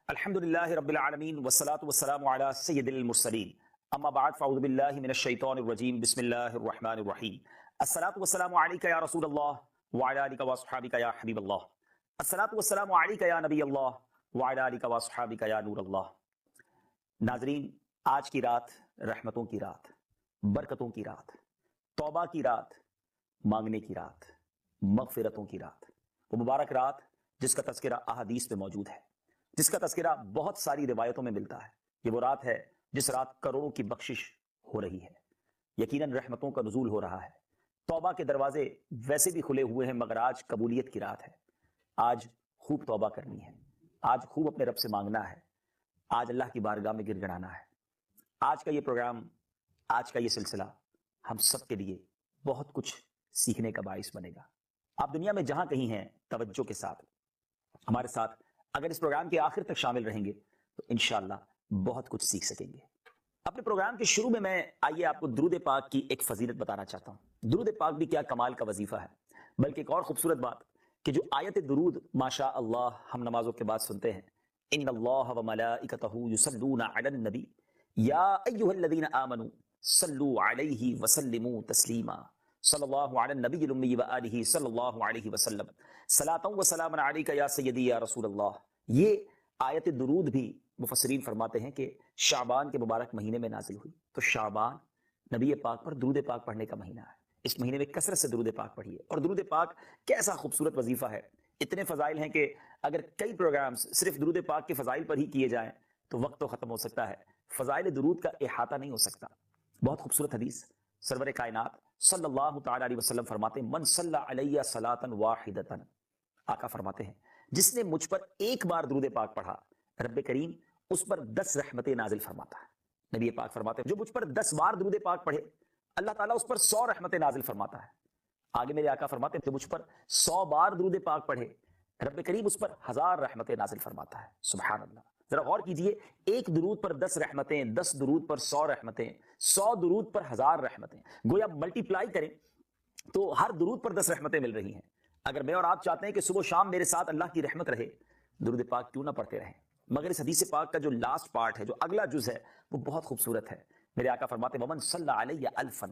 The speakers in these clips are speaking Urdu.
الحمد لله رب العالمين والصلاة والسلام على سيد المرسلين اما بعد فاعوذ بالله من الشيطان الرجيم بسم الله الرحمن الرحيم الصلاة والسلام عليك يا رسول الله وعلى آلك واصحابك يا حبيب الله الصلاة والسلام عليك يا نبی اللہ وعلى آلك واصحابك يا نور اللہ۔ ناظرین، آج کی رات رحمتوں کی رات، برکتوں کی رات، توبہ کی رات، مانگنے کی رات، مغفرتوں کی رات، وہ مبارک رات جس کا تذکرہ احادیث میں موجود ہے، جس کا تذکرہ بہت ساری روایتوں میں ملتا ہے۔ یہ وہ رات ہے جس رات کروڑوں کی بخشش ہو رہی ہے، یقیناً رحمتوں کا نزول ہو رہا ہے، توبہ کے دروازے ویسے بھی کھلے ہوئے ہیں، مگر آج قبولیت کی رات ہے۔ آج خوب توبہ کرنی ہے، آج خوب اپنے رب سے مانگنا ہے، آج اللہ کی بارگاہ میں گر گڑانا ہے۔ آج کا یہ پروگرام، آج کا یہ سلسلہ ہم سب کے لیے بہت کچھ سیکھنے کا باعث بنے گا۔ آپ دنیا میں جہاں کہیں ہیں، توجہ کے ساتھ ہمارے ساتھ اگر اس پروگرام کے آخر تک شامل رہیں گے تو انشاءاللہ بہت کچھ سیکھ سکیں گے۔ اپنے پروگرام کے شروع میں آئیے آپ کو درود پاک کی ایک فضیلت بتانا چاہتا ہوں۔ درود پاک بھی کیا کمال کا وظیفہ ہے، بلکہ ایک اور خوبصورت بات کہ جو آیت درود ماشاء اللہ ہم نمازوں کے بعد سنتے ہیں، ان اللہ وملائکتہ یصلون علی النبی یا ایھا الذین آمنوا صلوا علیہ وسلموا تسلیما صلی اللہ علی النبی الامی وآلہ صلی اللہ علیہ وسلم صلاۃ و سلام علیک یا سیدی یا رسول اللہ۔ یہ آیت درود بھی مفسرین فرماتے ہیں کہ شعبان کے مبارک مہینے میں نازل ہوئی، تو شعبان نبی پاک پر درود پاک پڑھنے کا مہینہ ہے۔ اس مہینے میں کثرت سے درود پاک پڑھیے، اور درود پاک کیسا خوبصورت وظیفہ ہے، اتنے فضائل ہیں کہ اگر کئی پروگرامز صرف درود پاک کے فضائل پر ہی کیے جائیں تو وقت تو ختم ہو سکتا ہے، فضائل درود کا احاطہ نہیں ہو سکتا۔ بہت خوبصورت حدیث، سرور کائنات صلی اللہ تعالی علیہ وسلم فرماتے ہیں من صلی علیہ صلاۃ واحدۃ، آقا فرماتے ہیں جس نے مجھ پر ایک بار درود پاک پڑھا، رب کریم اس پر 10 رحمتیں نازل فرماتا ہے۔ نبی پاک فرماتے ہیں جو مجھ پر 10 بار درود پاک پڑھے، اللہ تعالیٰ اس پر 100 رحمتیں نازل فرماتا ہے۔ آگے میرے آقا فرماتے ہیں جو مجھ پر 100 بار درود پاک پڑھے، رب کریم اس پر 1000 رحمتیں نازل فرماتا ہے۔ سبحان اللہ، ذرا غور کیجئے، ایک درود پر 10 رحمتیں، 10 درود پر 100 رحمتیں، 100 درود پر 1000 رحمتیں، گویا ملٹی پلائی کریں تو ہر درود پر 10 رحمتیں مل رہی ہیں۔ اگر میں اور آپ چاہتے ہیں کہ صبح و شام میرے ساتھ اللہ کی رحمت رہے، درود پاک کیوں نہ پڑھتے رہیں؟ مگر اس حدیث پاک کا جو لاسٹ پارٹ ہے، جو اگلا جز ہے، وہ بہت خوبصورت ہے۔ میرے آقا فرماتے ہیں ومن صلی علیہ الفا،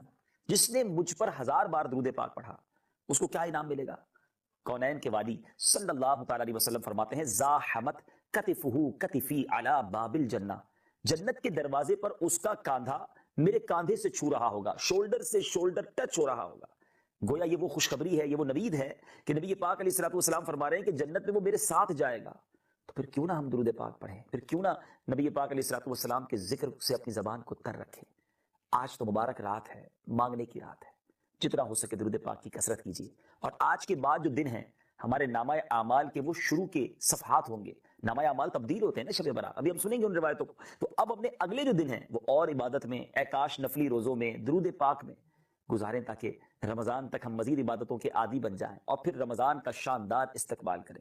جس نے مجھ پر 1000 بار درود پاک پڑھا، اس کو کیا انعام ملے گا؟ کونین کے والی صلی اللہ تعالی علیہ وسلم فرماتے ہیں زاحمت کتفہ کتفی علی باب الجنہ، جنت کے دروازے پر اس کا کاندھا میرے کاندھے سے چھو رہا ہوگا، شولڈر سے شولڈر ٹچ ہو رہا ہوگا۔ گویا یہ وہ خوشخبری ہے، یہ وہ نوید ہے کہ نبی پاک علیہ الصلوۃ والسلام فرما رہے ہیں کہ جنت میں وہ میرے ساتھ جائے گا۔ تو پھر کیوں نہ ہم درود پاک پڑھیں، پھر کیوں نہ نبی پاک علیہ الصلوۃ والسلام کے ذکر سے اپنی زبان کو تر رکھیں۔ آج تو مبارک رات ہے، مانگنے کی رات ہے، جتنا ہو سکے درود پاک کی کثرت کیجیے۔ اور آج کے بعد جو دن ہیں ہمارے نامہ اعمال کے، وہ شروع کے صفحات ہوں گے۔ نامہ اعمال تبدیل ہوتے ہیں نا شب برات، ابھی ہم سنیں گے ان روایتوں کو، تو اب اپنے اگلے جو دن ہیں وہ اور عبادت میں، اعکاش نفلی روزوں میں، درود پاک میں گزاریں، تاکہ رمضان تک ہم مزید عبادتوں کے عادی بن جائیں اور پھر رمضان کا شاندار استقبال کریں۔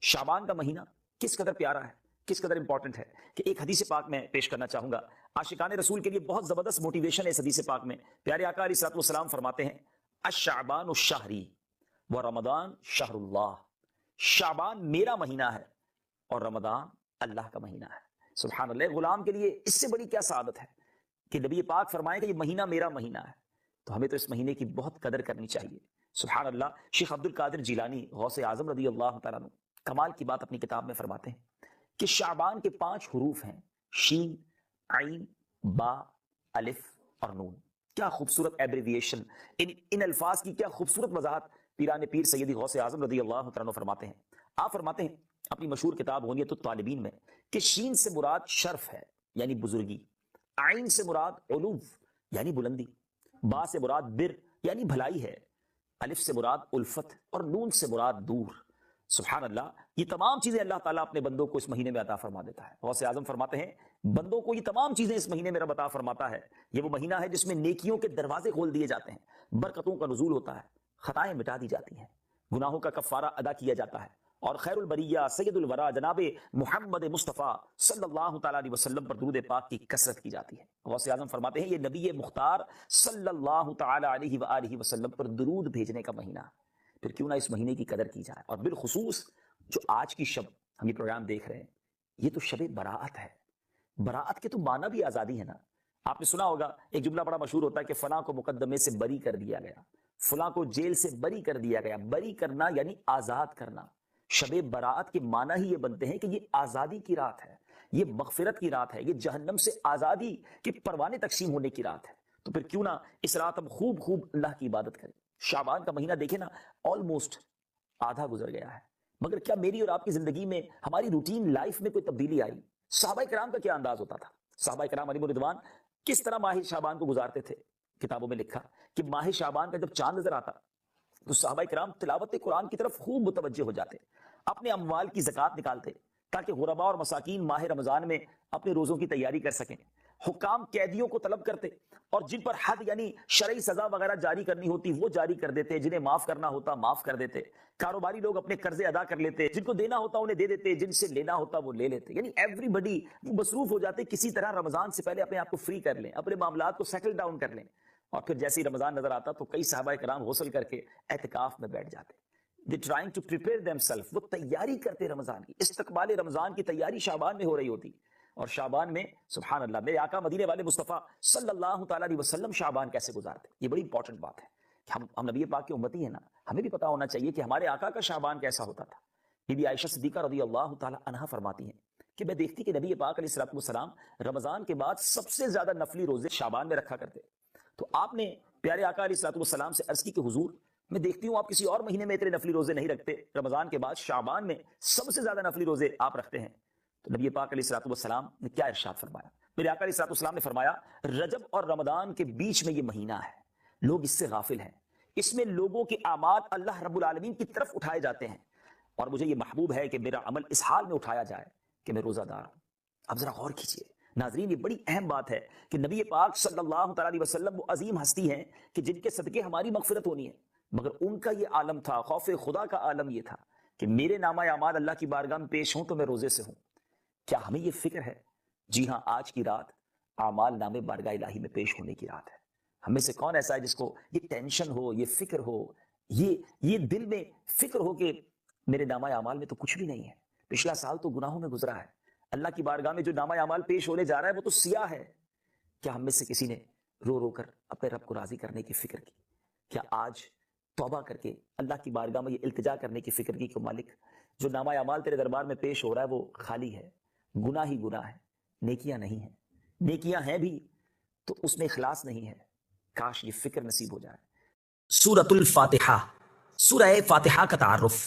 شعبان کا مہینہ کس قدر پیارا ہے، کس قدر امپورٹنٹ ہے کہ ایک حدیث پاک میں پیش کرنا چاہوں گا۔ عاشقان رسول کے لیے بہت زبردست موٹیویشن ہے اس حدیث پاک میں۔ پیارے آقا علیہ الصلوۃ والسلام فرماتے ہیں الشعبان الشہری و رمضان شہر اللہ، شعبان میرا مہینہ ہے اور رمضان اللہ کا مہینہ ہے۔ سبحان اللہ، غلام کے لیے اس سے بڑی کیا سعادت ہے کہ نبی پاک فرمائے کہ یہ مہینہ میرا مہینہ ہے، تو ہمیں تو اس مہینے کی بہت قدر کرنی چاہیے۔ سبحان اللہ، شیخ عبد القادر جیلانی غوث اعظم رضی اللہ تعالیٰ عنہ کمال کی بات اپنی کتاب میں فرماتے ہیں کہ شعبان کے 5 حروف ہیں، شین، عین، با، الف اور نون۔ کیا خوبصورت ایبریویشن، ان الفاظ کی کیا خوبصورت وضاحت پیران پیر سیدی غوث اعظم رضی اللہ تعالیٰ عنہ فرماتے ہیں۔ آپ فرماتے ہیں اپنی مشہور کتاب غنیت الطالبین میں کہ شین سے مراد شرف ہے یعنی بزرگی، عین سے مراد علو یعنی بلندی، با سے مراد بر یعنی بھلائی ہے، الف سے مراد الفت اور نون سے مراد دور۔ سبحان اللہ، یہ تمام چیزیں اللہ تعالیٰ اپنے بندوں کو اس مہینے میں عطا فرما دیتا ہے۔ غوث اعظم فرماتے ہیں بندوں کو یہ تمام چیزیں اس مہینے میں رب عطا فرماتا ہے۔ یہ وہ مہینہ ہے جس میں نیکیوں کے دروازے کھول دیے جاتے ہیں، برکتوں کا نزول ہوتا ہے، خطائیں مٹا دی جاتی ہیں، گناہوں کا کفارہ ادا کیا جاتا ہے، اور خیر البریہ سید الورا جناب محمد مصطفیٰ صلی اللہ تعالیٰ علیہ وسلم پر درود پاک کی کثرت کی جاتی ہے۔ غوث اعظم فرماتے ہیں یہ نبی مختار صلی اللہ تعالیٰ علیہ وآلہ وسلم پر درود بھیجنے کا مہینہ، پھر کیوں نہ اس مہینے کی قدر کی جائے۔ اور بالخصوص جو آج کی شب ہم یہ پروگرام دیکھ رہے ہیں، یہ تو شب براعت ہے. براعت کے تو معنی بھی آزادی ہے نا. آپ نے سنا ہوگا ایک جملہ بڑا مشہور ہوتا ہے کہ فلاں کو مقدمے سے بری کر دیا گیا، فلاں کو جیل سے بری کر دیا گیا. بری کرنا یعنی آزاد کرنا. شب براعت کے معنی ہی یہ بنتے ہیں کہ یہ آزادی کی رات ہے، یہ مغفرت کی رات ہے، یہ جہنم سے آزادی کے پروانے تقسیم ہونے کی رات ہے. تو پھر کیوں نہ اس رات ہم خوب خوب اللہ کی عبادت کریں. شعبان کا مہینہ دیکھیں نا، آلموسٹ آدھا گزر گیا ہے، مگر کیا میری اور آپ کی زندگی میں، ہماری روٹین لائف میں کوئی تبدیلی آئی؟ صحابہ کرام کا کیا انداز ہوتا تھا؟ صحابہ کرام علیہ رضوان کس طرح ماہ شعبان کو گزارتے تھے؟ کتابوں میں لکھا کہ ماہ شعبان کا جب چاند نظر آتا تو صحابہ کرام تلاوت قرآن کی طرف خوب متوجہ ہو جاتے، اپنے اموال کی زکوٰۃ نکالتے تاکہ غرباء اور مساکین ماہ رمضان میں اپنے روزوں کی تیاری کر سکیں. حکام قیدیوں کو طلب کرتے اور جن پر حد یعنی شرعی سزا وغیرہ جاری کرنی ہوتی وہ جاری کر دیتے، جنہیں معاف کرنا ہوتا معاف کر دیتے. کاروباری لوگ اپنے قرضے ادا کر لیتے، جن کو دینا ہوتا انہیں دے دیتے، جن سے لینا ہوتا وہ لے لیتے. یعنی ایوری بڈی وہ مصروف ہو جاتے کسی طرح رمضان سے پہلے اپنے آپ کو فری کر لیں، اپنے معاملات کو سیٹل ڈاؤن کر لیں. اور پھر جیسے ہی رمضان نظر آتا تو کئی صحابہ کرام غسل کر کے اعتکاف میں بیٹھ جاتے. They trying to prepare themselves. وہ تیاری کرتے رمضان کی، استقبال رمضان کی تیاری شعبان میں ہو رہی ہوتی. اور شعبان میں سبحان اللہ میرے آقا مدینے والے مصطفیٰ صلی اللہ تعالیٰ علیہ وسلم شعبان کیسے گزارتے. یہ بڑی امپورٹنٹ بات ہے کہ ہم نبی پاک کی امتی ہیں نا، ہمیں بھی پتا ہونا چاہیے کہ ہمارے آقا کا شعبان کیسا ہوتا تھا. بی بی عائشہ صدیقہ رضی اللہ تعالیٰ عنہا فرماتی ہیں کہ میں دیکھتی کہ نبی پاک علیہ السلام رمضان کے بعد سب سے زیادہ نفلی روزے شعبان میں رکھا کرتے. تو آپ نے پیارے آقا علیہ السلام سے عرض کی کہ حضور میں دیکھتی ہوں آپ کسی اور مہینے میں اتنے نفلی روزے نہیں رکھتے، رمضان کے بعد شعبان میں سب سے زیادہ نفلی روزے آپ رکھتے ہیں. تو نبی پاک علیہ السلام نے کیا ارشاد فرمایا؟ میرے آقا علیہ السلام نے فرمایا رجب اور رمضان کے بیچ میں یہ مہینہ ہے، لوگ اس سے غافل ہیں، اس میں لوگوں کے اعمال اللہ رب العالمین کی طرف اٹھائے جاتے ہیں، اور مجھے یہ محبوب ہے کہ میرا عمل اس حال میں اٹھایا جائے کہ میں روزہ دار ہوں. اب ذرا غور کیجئے ناظرین، یہ بڑی اہم بات ہے کہ نبی پاک صلی اللہ تعالیٰ علیہ وسلم وہ عظیم ہستی ہیں کہ جن کے صدقے ہماری مغفرت ہونی ہے، مگر ان کا یہ عالم تھا، خوف خدا کا عالم یہ تھا کہ میرے نامہ اعمال اللہ کی بارگاہ میں پیش ہوں تو میں روزے سے ہوں. کیا ہمیں یہ فکر ہے؟ جی ہاں، آج کی رات اعمال نامے بارگاہ الہی میں پیش ہونے کی رات ہے. ہم میں سے کون ایسا ہے جس کو یہ ٹینشن ہو، یہ فکر ہو، یہ دل میں فکر ہو کہ میرے نامہ اعمال میں تو کچھ بھی نہیں ہے، پچھلا سال تو گناہوں میں گزرا ہے، اللہ کی بارگاہ میں جو نامہ اعمال پیش ہونے جا رہا ہے وہ تو سیاہ ہے. کیا ہم میں سے کسی نے رو رو کر اپنے رب کو راضی کرنے کی فکر کی؟ کیا آج توبہ کر کے اللہ کی بارگاہ میں یہ التجا کرنے کی فکر کی کہ مالک جو نامہ اعمال تیرے دربار میں پیش ہو رہا ہے وہ خالی ہے، گناہ ہی گناہ ہے، نیکیاں نہیں ہیں، نیکیاں ہیں بھی تو اس میں اخلاص نہیں ہے. کاش یہ فکر نصیب ہو جائے. سورۃ الفاتحہ. سورہ فاتحہ کا تعارف،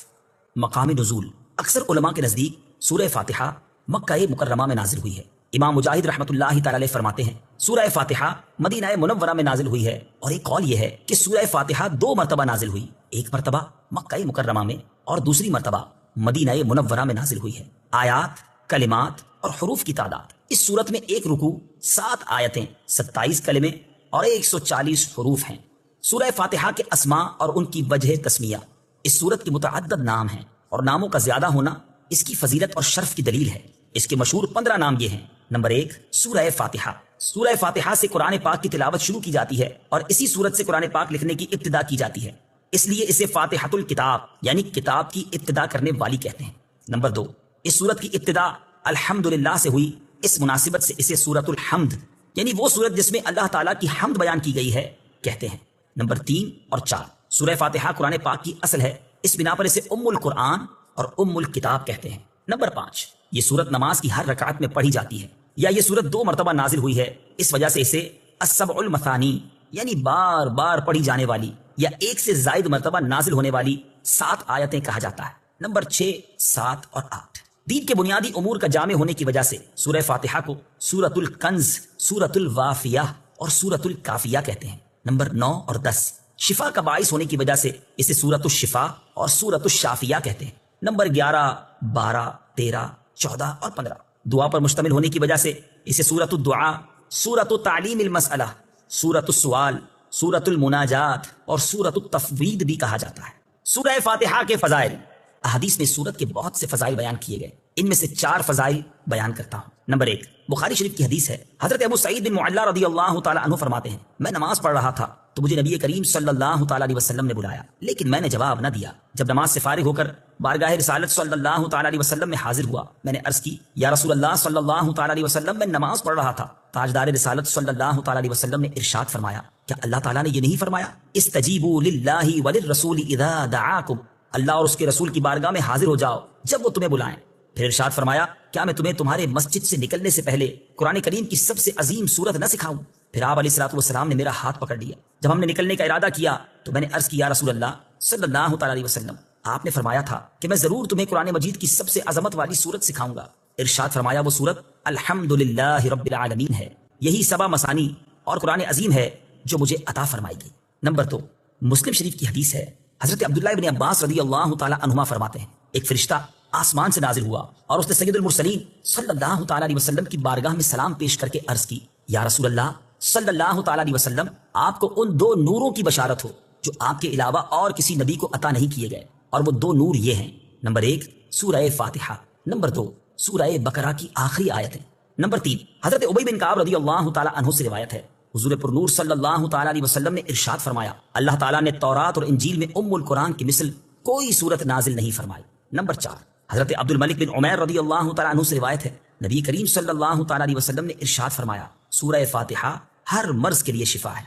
مقام نزول. اکثر علماء کے نزدیک سورہ فاتحہ مکہ مکرمہ میں نازل ہوئی ہے. امام مجاہد رحمۃ اللہ تعالی علیہ فرماتے ہیں سورہ فاتحہ مدینہ منورہ میں نازل ہوئی ہے، اور ایک قول یہ ہے کہ سورہ فاتحہ 2 مرتبہ نازل ہوئی، ایک مرتبہ مکہ مکرمہ میں اور دوسری مرتبہ مدینہ منورہ میں نازل ہوئی ہے. آیات، کلمات اور حروف کی تعداد، اس صورت میں ایک رکوع، 7 آیتیں، 27 کلمے اور 140 حروف ہیں. سورہ فاتحہ کے اسماء اور ان کی وجہ تسمیہ. اس سورت کے متعدد نام ہیں اور ناموں کا زیادہ ہونا اس کی فضیلت اور شرف کی دلیل ہے. اس کے مشہور 15 نام یہ ہیں. نمبر 1، سورہ فاتحہ. سورہ فاتحہ سے قرآن پاک کی تلاوت شروع کی جاتی ہے اور اسی سورت سے قرآن پاک لکھنے کی ابتدا کی جاتی ہے، اس لیے اسے فاتحۃ الکتاب یعنی کتاب کی ابتدا کرنے والی کہتے ہیں. نمبر 2، اس سورت کی ابتدا الحمدللہ سے ہوئی، اس مناسبت سے اسے سورۃ الحمد یعنی وہ سورت جس میں اللہ تعالیٰ کی حمد بیان کی گئی ہے کہتے ہیں. نمبر 3 اور 4، سورہ فاتحہ قرآن پاک کی اصل ہے، اس بنا پر اسے ام القرآن اور ام الکتاب کہتے ہیں. نمبر 5، یہ سورت نماز کی ہر رکعت میں پڑھی جاتی ہے، یا یہ سورت 2 مرتبہ نازل ہوئی ہے، اس وجہ سے اسے السبع المثانی یعنی بار بار پڑھی جانے والی یا ایک سے زائد مرتبہ نازل ہونے والی 7 آیتیں کہا جاتا ہے. نمبر 6، 7 اور 8، دین کے بنیادی امور کا جامع ہونے کی وجہ سے سورہ فاتحہ کو سورۃ الکنز، سورۃ الوافیہ اور سورۃ الکافیہ کہتے ہیں. نمبر 9 اور 10، شفا کا باعث ہونے کی وجہ سے اسے سورۃ الشفا اور سورۃ الشافیہ کہتے ہیں. نمبر 11، 12، 13، 14 اور 15، دعا پر مشتمل ہونے کی وجہ سے اسے سورۃ الدعاء، سورۃ تعلیم المسئلہ، سورۃ السوال، سورۃ المناجات اور سورۃ التفویض بھی کہا جاتا ہے. سورہ فاتحہ کے فضائل. احادیث میں سورت کے بہت سے فضائل بیان کیے گئے، ان میں سے 4 فضائل بیان کرتا ہوں. نمبر 1، بخاری شریف کی حدیث ہے، حضرت ابو سعید بن معلا رضی اللہ تعالیٰ عنہ فرماتے ہیں میں نماز پڑھ رہا تھا تو مجھے نبی کریم صلی اللہ تعالیٰ علیہ وسلم نے بلایا، لیکن میں نے جواب نہ دیا۔ جب نماز سے فارغ ہو کر بارگاہ رسالت صلی اللہ تعالیٰ علیہ وسلم میں حاضر ہوا، میں نے عرض کی یا رسول اللہ صلی اللہ تعالیٰ علیہ وسلم میں نماز پڑھ رہا تھا۔ تاجدار رسالت صلی اللہ تعالیٰ علیہ وسلم نے ارشاد فرمایا کیا اللہ تعالیٰ نے یہ نہیں فرمایا استجیبوا للہ وللرسول اذا دعاکم، اللہ اور اس کے رسول کی بارگاہ میں حاضر ہو جاؤ جب وہ تمہیں بلائیں۔ پھر ارشاد فرمایا کیا میں تمہیں تمہارے مسجد سے نکلنے سے پہلے قرآن کریم کی سب سے عظیم سورت نہ سکھاؤں؟ پھر آپ علیہ الصلوۃ والسلام نے میرا ہاتھ پکڑ لیا۔ جب ہم نے نکلنے کا ارادہ کیا تو میں نے عرض کیا یا رسول اللہ صلی اللہ تعالیٰ علیہ وسلم، آپ نے فرمایا تھا کہ میں ضرور تمہیں قرآن مجید کی سب سے عظمت والی سورت سکھاؤں گا۔ ارشاد فرمایا وہ سورت الحمدللہ رب العالمین ہے، یہی سبا مسانی اور قرآن عظیم ہے جو مجھے عطا فرمائی گئی۔ نمبر 2، مسلم شریف کی حدیث ہے، حضرت عبداللہ ابن عباس رضی اللہ تعالیٰ عنہما فرماتے ہیں ایک فرشتہ آسمان سے نازل ہوا اور اس نے سید المرسلین صلی اللہ تعالیٰ علیہ وسلم کی بارگاہ میں سلام پیش کر کے عرض کی یا رسول اللہ صلی اللہ تعالیٰ علیہ وسلم، آپ کو ان 2 نوروں کی بشارت ہو جو آپ کے علاوہ اور کسی نبی کو عطا نہیں کیے گئے، اور وہ 2 نور یہ ہیں، نمبر 1 سورہ فاتحہ، نمبر 2 سورہ بقرہ کی آخری آیتیں۔ نمبر 3 حضرت ابی بن کعب رضی اللہ تعالیٰ عنہ سے روایت ہے، حضور پر نور صلی اللہ تعالیٰ علیہ وسلم نے ارشاد فرمایا اللہ تعالیٰ نے تورات اور انجیل میں ام القرآن کی مثل کوئی صورت نازل نہیں فرمائی۔ نمبر 4 حضرت عبد الملک بن عمیر رضی اللہ تعالیٰ عنہ سے روایت ہے، نبی کریم صلی اللہ تعالیٰ علیہ وسلم نے ارشاد فرمایا سورہ فاتحہ ہر مرض کے لیے شفا ہے۔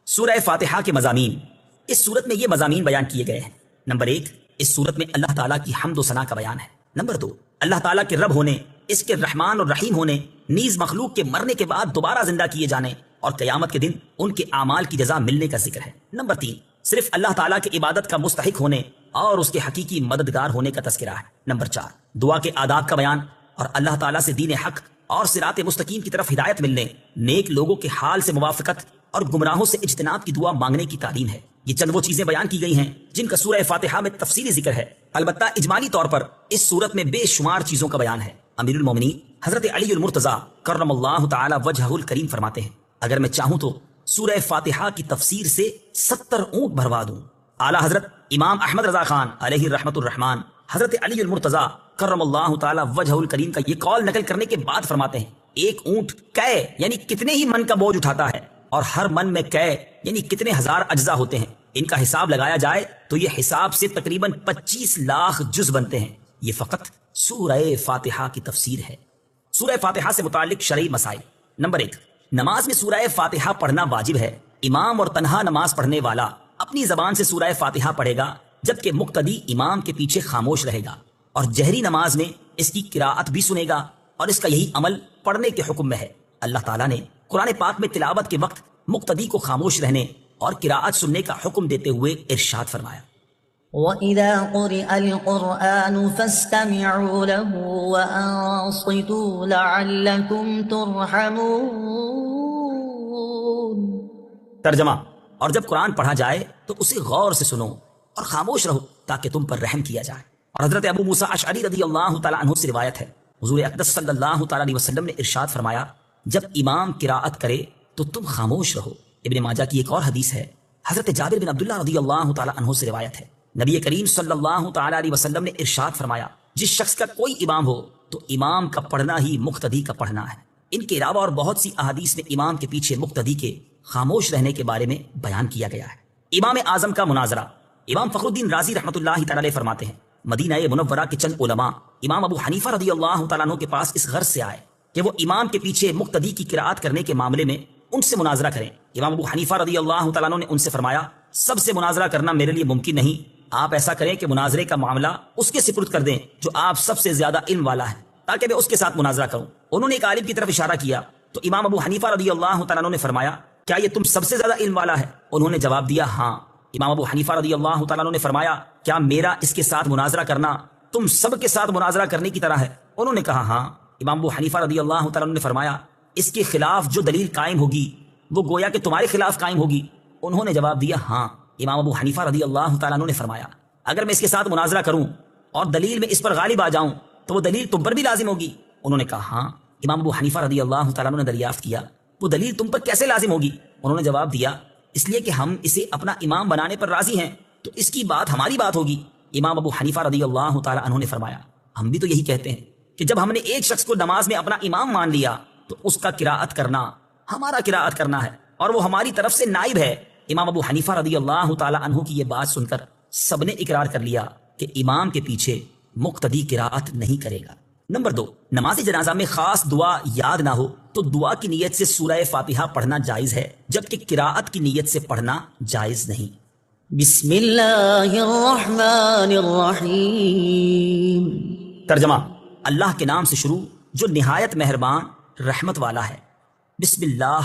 سورہ فاتحہ کے مضامین، اس صورت میں یہ مضامین بیان کیے گئے ہیں۔ نمبر 1 اس صورت میں اللہ تعالیٰ کی حمد و ثنا کا بیان ہے۔ نمبر 2 اللہ تعالیٰ کے رب ہونے، اس کے رحمان اور رحیم ہونے، نیز مخلوق کے مرنے کے بعد دوبارہ زندہ کیے جانے اور قیامت کے دن ان کے اعمال کی جزا ملنے کا ذکر ہے۔ نمبر 3 صرف اللہ تعالیٰ کی عبادت کا مستحق ہونے اور اس کے حقیقی مددگار ہونے کا تذکرہ ہے۔ نمبر 4 دعا کے آداب کا بیان اور اللہ تعالیٰ سے دین حق اور صراط مستقیم کی طرف ہدایت ملنے، نیک لوگوں کے حال سے موافقت اور گمراہوں سے اجتناب کی دعا مانگنے کی تعلیم ہے۔ یہ چند وہ چیزیں بیان کی گئی ہیں جن کا سورہ فاتحہ میں تفصیلی ذکر ہے، البتہ اجمالی طور پر اس صورت میں بے شمار چیزوں کا بیان ہے۔ امیر المومنین حضرت علی المرتضیٰ کرم اللہ تعالی وجہہ الکریم فرماتے ہیں اگر میں چاہوں تو سورہ فاتحہ کی تفسیر سے 70 اونٹ بھروا دوں۔ اعلیٰ حضرت امام احمد رضا خان علیہ رحمت الرحمان حضرت علی المرتضیٰ کرم اللہ تعالی وجہہ الکریم کا یہ قول نقل کرنے کے بعد فرماتے ہیں ایک اونٹ کئے یعنی کتنے ہی من کا بوجھ اٹھاتا ہے، اور ہر من میں کئے یعنی کتنے ہزار اجزاء ہوتے ہیں، ان کا حساب لگایا جائے تو یہ حساب سے تقریباً 25 لاکھ جز بنتے ہیں۔ یہ فقط سورہ فاتحہ کی تفسیر ہے۔ سورہ فاتحہ سے متعلق شرعی مسائل۔ نمبر 1 نماز میں سورہ فاتحہ پڑھنا واجب ہے۔ امام اور تنہا نماز پڑھنے والا اپنی زبان سے سورہ فاتحہ پڑھے گا جبکہ مقتدی امام کے پیچھے خاموش رہے گا، اور جہری نماز میں اس کی قراءت بھی سنے گا، اور اس کا یہی عمل پڑھنے کے حکم میں ہے۔ اللہ تعالیٰ نے قرآن پاک میں تلاوت کے وقت مقتدی کو خاموش رہنے اور قراءت سننے کا حکم دیتے ہوئے ارشاد فرمایا وَإِذَا قُرِئَ الْقُرْآنُ فَاسْتَمِعُوا لَهُ وَأَنصِتُوا لَعَلَّكُمْ تُرْحَمُونَ۔ ترجمہ، اور جب قرآن پڑھا جائے تو اسے غور سے سنو اور خاموش رہو تاکہ تم پر رحم کیا جائے۔ اور حضرت ابو موسیٰ اشعری رضی اللہ تعالیٰ عنہ سے روایت ہے، حضور اقدس صلی اللہ تعالیٰ علیہ وسلم نے ارشاد فرمایا جب امام قراءت کرے تو تم خاموش رہو۔ ابن ماجہ کی ایک اور حدیث ہے، حضرت جابر بن عبداللہ رضی اللہ تعالیٰ عنہ سے روایت ہے، نبی کریم صلی اللہ تعالیٰ علیہ وسلم نے ارشاد فرمایا جس شخص کا کوئی امام ہو تو امام کا پڑھنا ہی مقتدی کا پڑھنا ہے۔ ان کے علاوہ اور بہت سی احادیث میں امام کے پیچھے مقتدی کے خاموش رہنے کے بارے میں بیان کیا گیا ہے۔ امام اعظم کا مناظرہ۔ امام فخر الدین رازی رحمۃ اللہ تعالی علیہ فرماتے ہیں مدینہ منورہ کے چند علماء امام ابو حنیفہ رضی اللہ تعالیٰ عنہ کے پاس اس غرض سے آئے کہ وہ امام کے پیچھے مقتدی کی قراءت کرنے کے معاملے میں ان سے مناظرہ کریں۔ امام ابو حنیفہ رضی اللہ تعالیٰ عنہ نے ان سے فرمایا سب سے مناظرہ کرنا میرے لیے ممکن نہیں، آپ ایسا کریں کہ مناظرے کا معاملہ اس کے سپرد کر دیں جو آپ سب سے زیادہ علم والا ہے تاکہ میں اس کے ساتھ مناظرہ کروں۔ انہوں نے ایک عالم کی طرف اشارہ کیا تو امام ابو حنیفہ رضی اللہ تعالیٰ عنہ نے فرمایا کیا یہ تم سب سے زیادہ علم والا ہے؟ انہوں نے جواب دیا ہاں۔ امام ابو حنیفہ رضی اللہ تعالیٰ عنہ نے فرمایا کیا میرا اس کے ساتھ مناظرہ کرنا تم سب کے ساتھ مناظرہ کرنے کی طرح ہے؟ انہوں نے کہا ہاں۔ امام ابو حنیفہ رضی اللہ تعالیٰ عنہ نے فرمایا اس کے خلاف جو دلیل قائم ہوگی وہ گویا کہ تمہارے خلاف قائم ہوگی؟ انہوں نے جواب دیا ہاں۔ امام ابو حنیفہ رضی اللہ تعالیٰ عنہ نے فرمایا اگر میں اس کے ساتھ مناظرہ کروں اور دلیل میں اس پر غالب آ جاؤں تو وہ دلیل تم پر بھی لازم ہوگی؟ انہوں نے کہا ہاں۔ امام ابو حنیفہ رضی اللہ تعالیٰ عنہ نے دریافت کیا وہ دلیل تم پر کیسے لازم ہوگی؟ انہوں نے جواب دیا اس لیے کہ ہم اسے اپنا امام بنانے پر راضی ہیں تو اس کی بات ہماری بات ہوگی۔ امام ابو حنیفہ رضی اللہ تعالیٰ عنہ نے فرمایا ہم بھی تو یہی کہتے ہیں کہ جب ہم نے ایک شخص کو نماز میں اپنا امام مان لیا تو اس کا قراءت کرنا ہمارا قراءت کرنا ہے اور وہ ہماری طرف سے نائب ہے۔ امام ابو حنیفہ رضی اللہ تعالی عنہ کی یہ بات سن کر سب نے اقرار کر لیا کہ امام کے پیچھے مقتدی قراءت نہیں کرے گا۔ نمبر 2، نماز جنازہ میں خاص دعا یاد نہ ہو تو دعا کی نیت سے سورہ فاتحہ پڑھنا جائز ہے، جبکہ قراءت کی نیت سے پڑھنا جائز نہیں۔ بسم اللہ الرحمن الرحیم۔ ترجمہ: اللہ کے نام سے شروع جو نہایت مہربان رحمت والا ہے۔ بسم اللہ،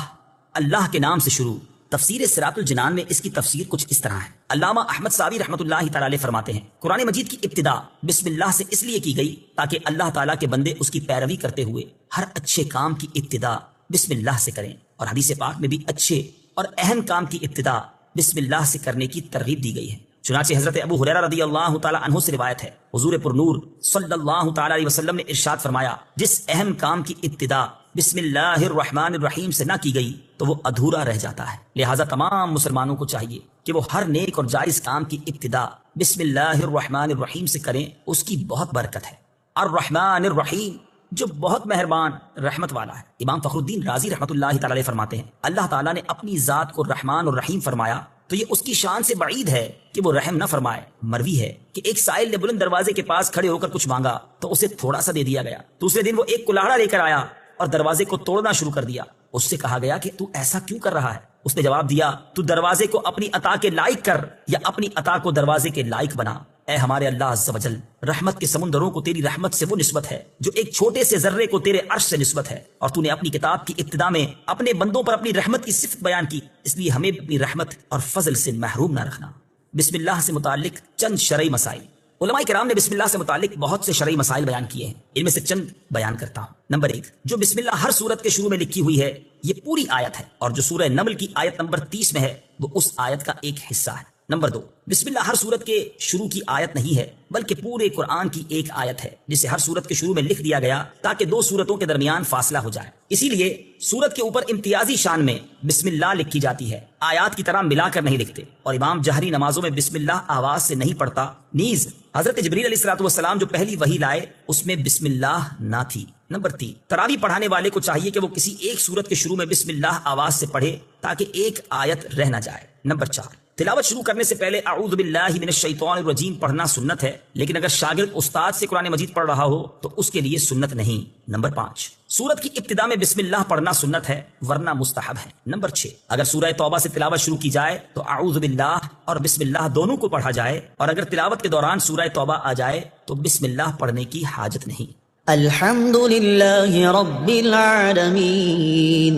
اللہ کے نام سے شروع۔ تفسیر صراط الجنان میں اس کی تفسیر کچھ اس طرح ہے۔ علامہ احمد صابی رحمۃ اللہ تعالی علیہ فرماتے ہیں قرآن مجید کی ابتدا بسم اللہ سے اس لیے کی گئی تاکہ اللہ تعالیٰ کے بندے اس کی پیروی کرتے ہوئے ہر اچھے کام کی ابتدا بسم اللہ سے کریں، اور حدیث پاک میں بھی اچھے اور اہم کام کی ابتدا بسم اللہ سے کرنے کی ترغیب دی گئی ہے۔ چنانچہ حضرت ابو ہریرہ رضی اللہ تعالی عنہ سے روایت ہے، حضور پر نور صلی اللہ تعالی علیہ وسلم نے ارشاد فرمایا، جس اہم کام کی ابتدا بسم اللہ الرحمن الرحیم سے نہ کی گئی تو وہ ادھورا رہ جاتا ہے۔ لہٰذا تمام مسلمانوں کو چاہیے کہ وہ ہر نیک اور جائز کام کی ابتدا بسم اللہ الرحمن الرحیم سے کریں، اس کی بہت برکت ہے۔ الرحمن الرحیم، جو بہت مہربان رحمت والا ہے۔ امام فخر الدین رازی رحمۃ اللہ تعالی علیہ فرماتے ہیں اللہ تعالیٰ نے اپنی ذات کو رحمان اور رحیم فرمایا تو یہ اس کی شان سے بعید ہے کہ وہ رحم نہ فرمائے۔ مروی ہے کہ ایک سائل نے بلند دروازے کے پاس کھڑے ہو کر کچھ مانگا تو اسے تھوڑا سا دے دیا گیا۔ دوسرے دن وہ ایک کلاڑا لے کر آیا اور دروازے کو توڑنا شروع کر دیا۔ اس سے کہا گیا کہ تو ایسا کیوں کر رہا ہے؟ اس نے جواب دیا، تو دروازے کو اپنی عطا کے لائق کر یا اپنی عطا کو دروازے کے لائق بنا۔ اے ہمارے اللہ عز و جل، رحمت کے سمندروں کو تیری رحمت سے وہ نسبت ہے جو ایک چھوٹے سے ذرے کو تیرے عرش سے نسبت ہے، اور تو نے اپنی کتاب کی ابتدا میں اپنے بندوں پر اپنی رحمت کی صفت بیان کی، اس لیے ہمیں اپنی رحمت اور فضل سے محروم نہ رکھنا۔ بسم اللہ سے متعلق چند شرعی مسائل۔ علماء کرام نے بسم اللہ سے متعلق بہت سے شرعی مسائل بیان کیے ہیں، ان میں سے چند بیان کرتا ہوں۔ نمبر 1، جو بسم اللہ ہر سورت کے شروع میں لکھی ہوئی ہے یہ پوری آیت ہے، اور جو سورہ نمل کی آیت نمبر 30 میں ہے وہ اس آیت کا ایک حصہ ہے۔ نمبر 2، بسم اللہ ہر سورت کے شروع کی آیت نہیں ہے بلکہ پورے قرآن کی ایک آیت ہے جسے ہر سورت کے شروع میں لکھ دیا گیا تاکہ دو سورتوں کے درمیان فاصلہ ہو جائے۔ اسی لیے سورت کے اوپر امتیازی شان میں بسم اللہ لکھی جاتی ہے، آیات کی طرح ملا کر نہیں لکھتے، اور امام جہری نمازوں میں بسم اللہ آواز سے نہیں پڑھتا۔ نیز حضرت جبریل علیہ الصلوۃ والسلام جو پہلی وحی لائے اس میں بسم اللہ نہ تھی۔ نمبر 3، تراویح پڑھانے والے کو چاہیے کہ وہ کسی ایک سورت کے شروع میں بسم اللہ آواز سے پڑھے تاکہ ایک آیت رہ نہ جائے۔ نمبر 4، تلاوت شروع کرنے سے پہلے اعوذ باللہ من الشیطان الرجیم پڑھنا سنت ہے، لیکن اگر شاگرد استاد سے قرآن مجید پڑھ رہا ہو تو اس کے لیے سنت نہیں۔ نمبر 5، سورت کی ابتدا میں بسم اللہ پڑھنا سنت ہے ورنہ مستحب ہے۔ نمبر 6، اگر سورہ توبہ سے تلاوت شروع کی جائے تو اعوذ باللہ اور بسم اللہ دونوں کو پڑھا جائے، اور اگر تلاوت کے دوران سورہ توبہ آ جائے تو بسم اللہ پڑھنے کی حاجت نہیں۔ الحمد للہ رب العالمین۔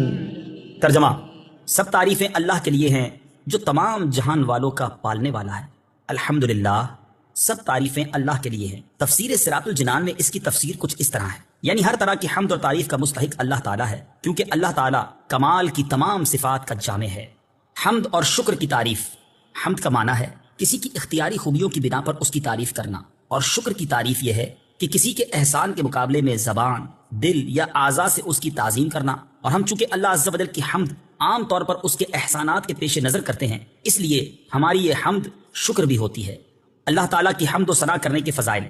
ترجمہ: سب تعریفیں اللہ کے لیے ہیں جو تمام جہان والوں کا پالنے والا ہے۔ الحمدللہ، سب تعریفیں اللہ کے لیے ہیں۔ تفسیر صراط الجنان میں اس کی تفسیر کچھ اس طرح ہے، یعنی ہر طرح کی حمد اور تعریف کا مستحق اللہ تعالیٰ ہے، کیونکہ اللہ تعالیٰ کمال کی تمام صفات کا جامع ہے۔ حمد اور شکر کی تعریف۔ حمد کا معنی ہے کسی کی اختیاری خوبیوں کی بنا پر اس کی تعریف کرنا، اور شکر کی تعریف یہ ہے کہ کسی کے احسان کے مقابلے میں زبان، دل یا اعضاء سے اس کی تعظیم کرنا۔ اور ہم چونکہ اللہ عز و جل کی حمد عام طور پر اس کے احسانات کے پیش نظر کرتے ہیں، اس لیے ہماری یہ حمد شکر بھی ہوتی ہے۔ اللہ تعالیٰ کی حمد و ثنا کرنے کے فضائل۔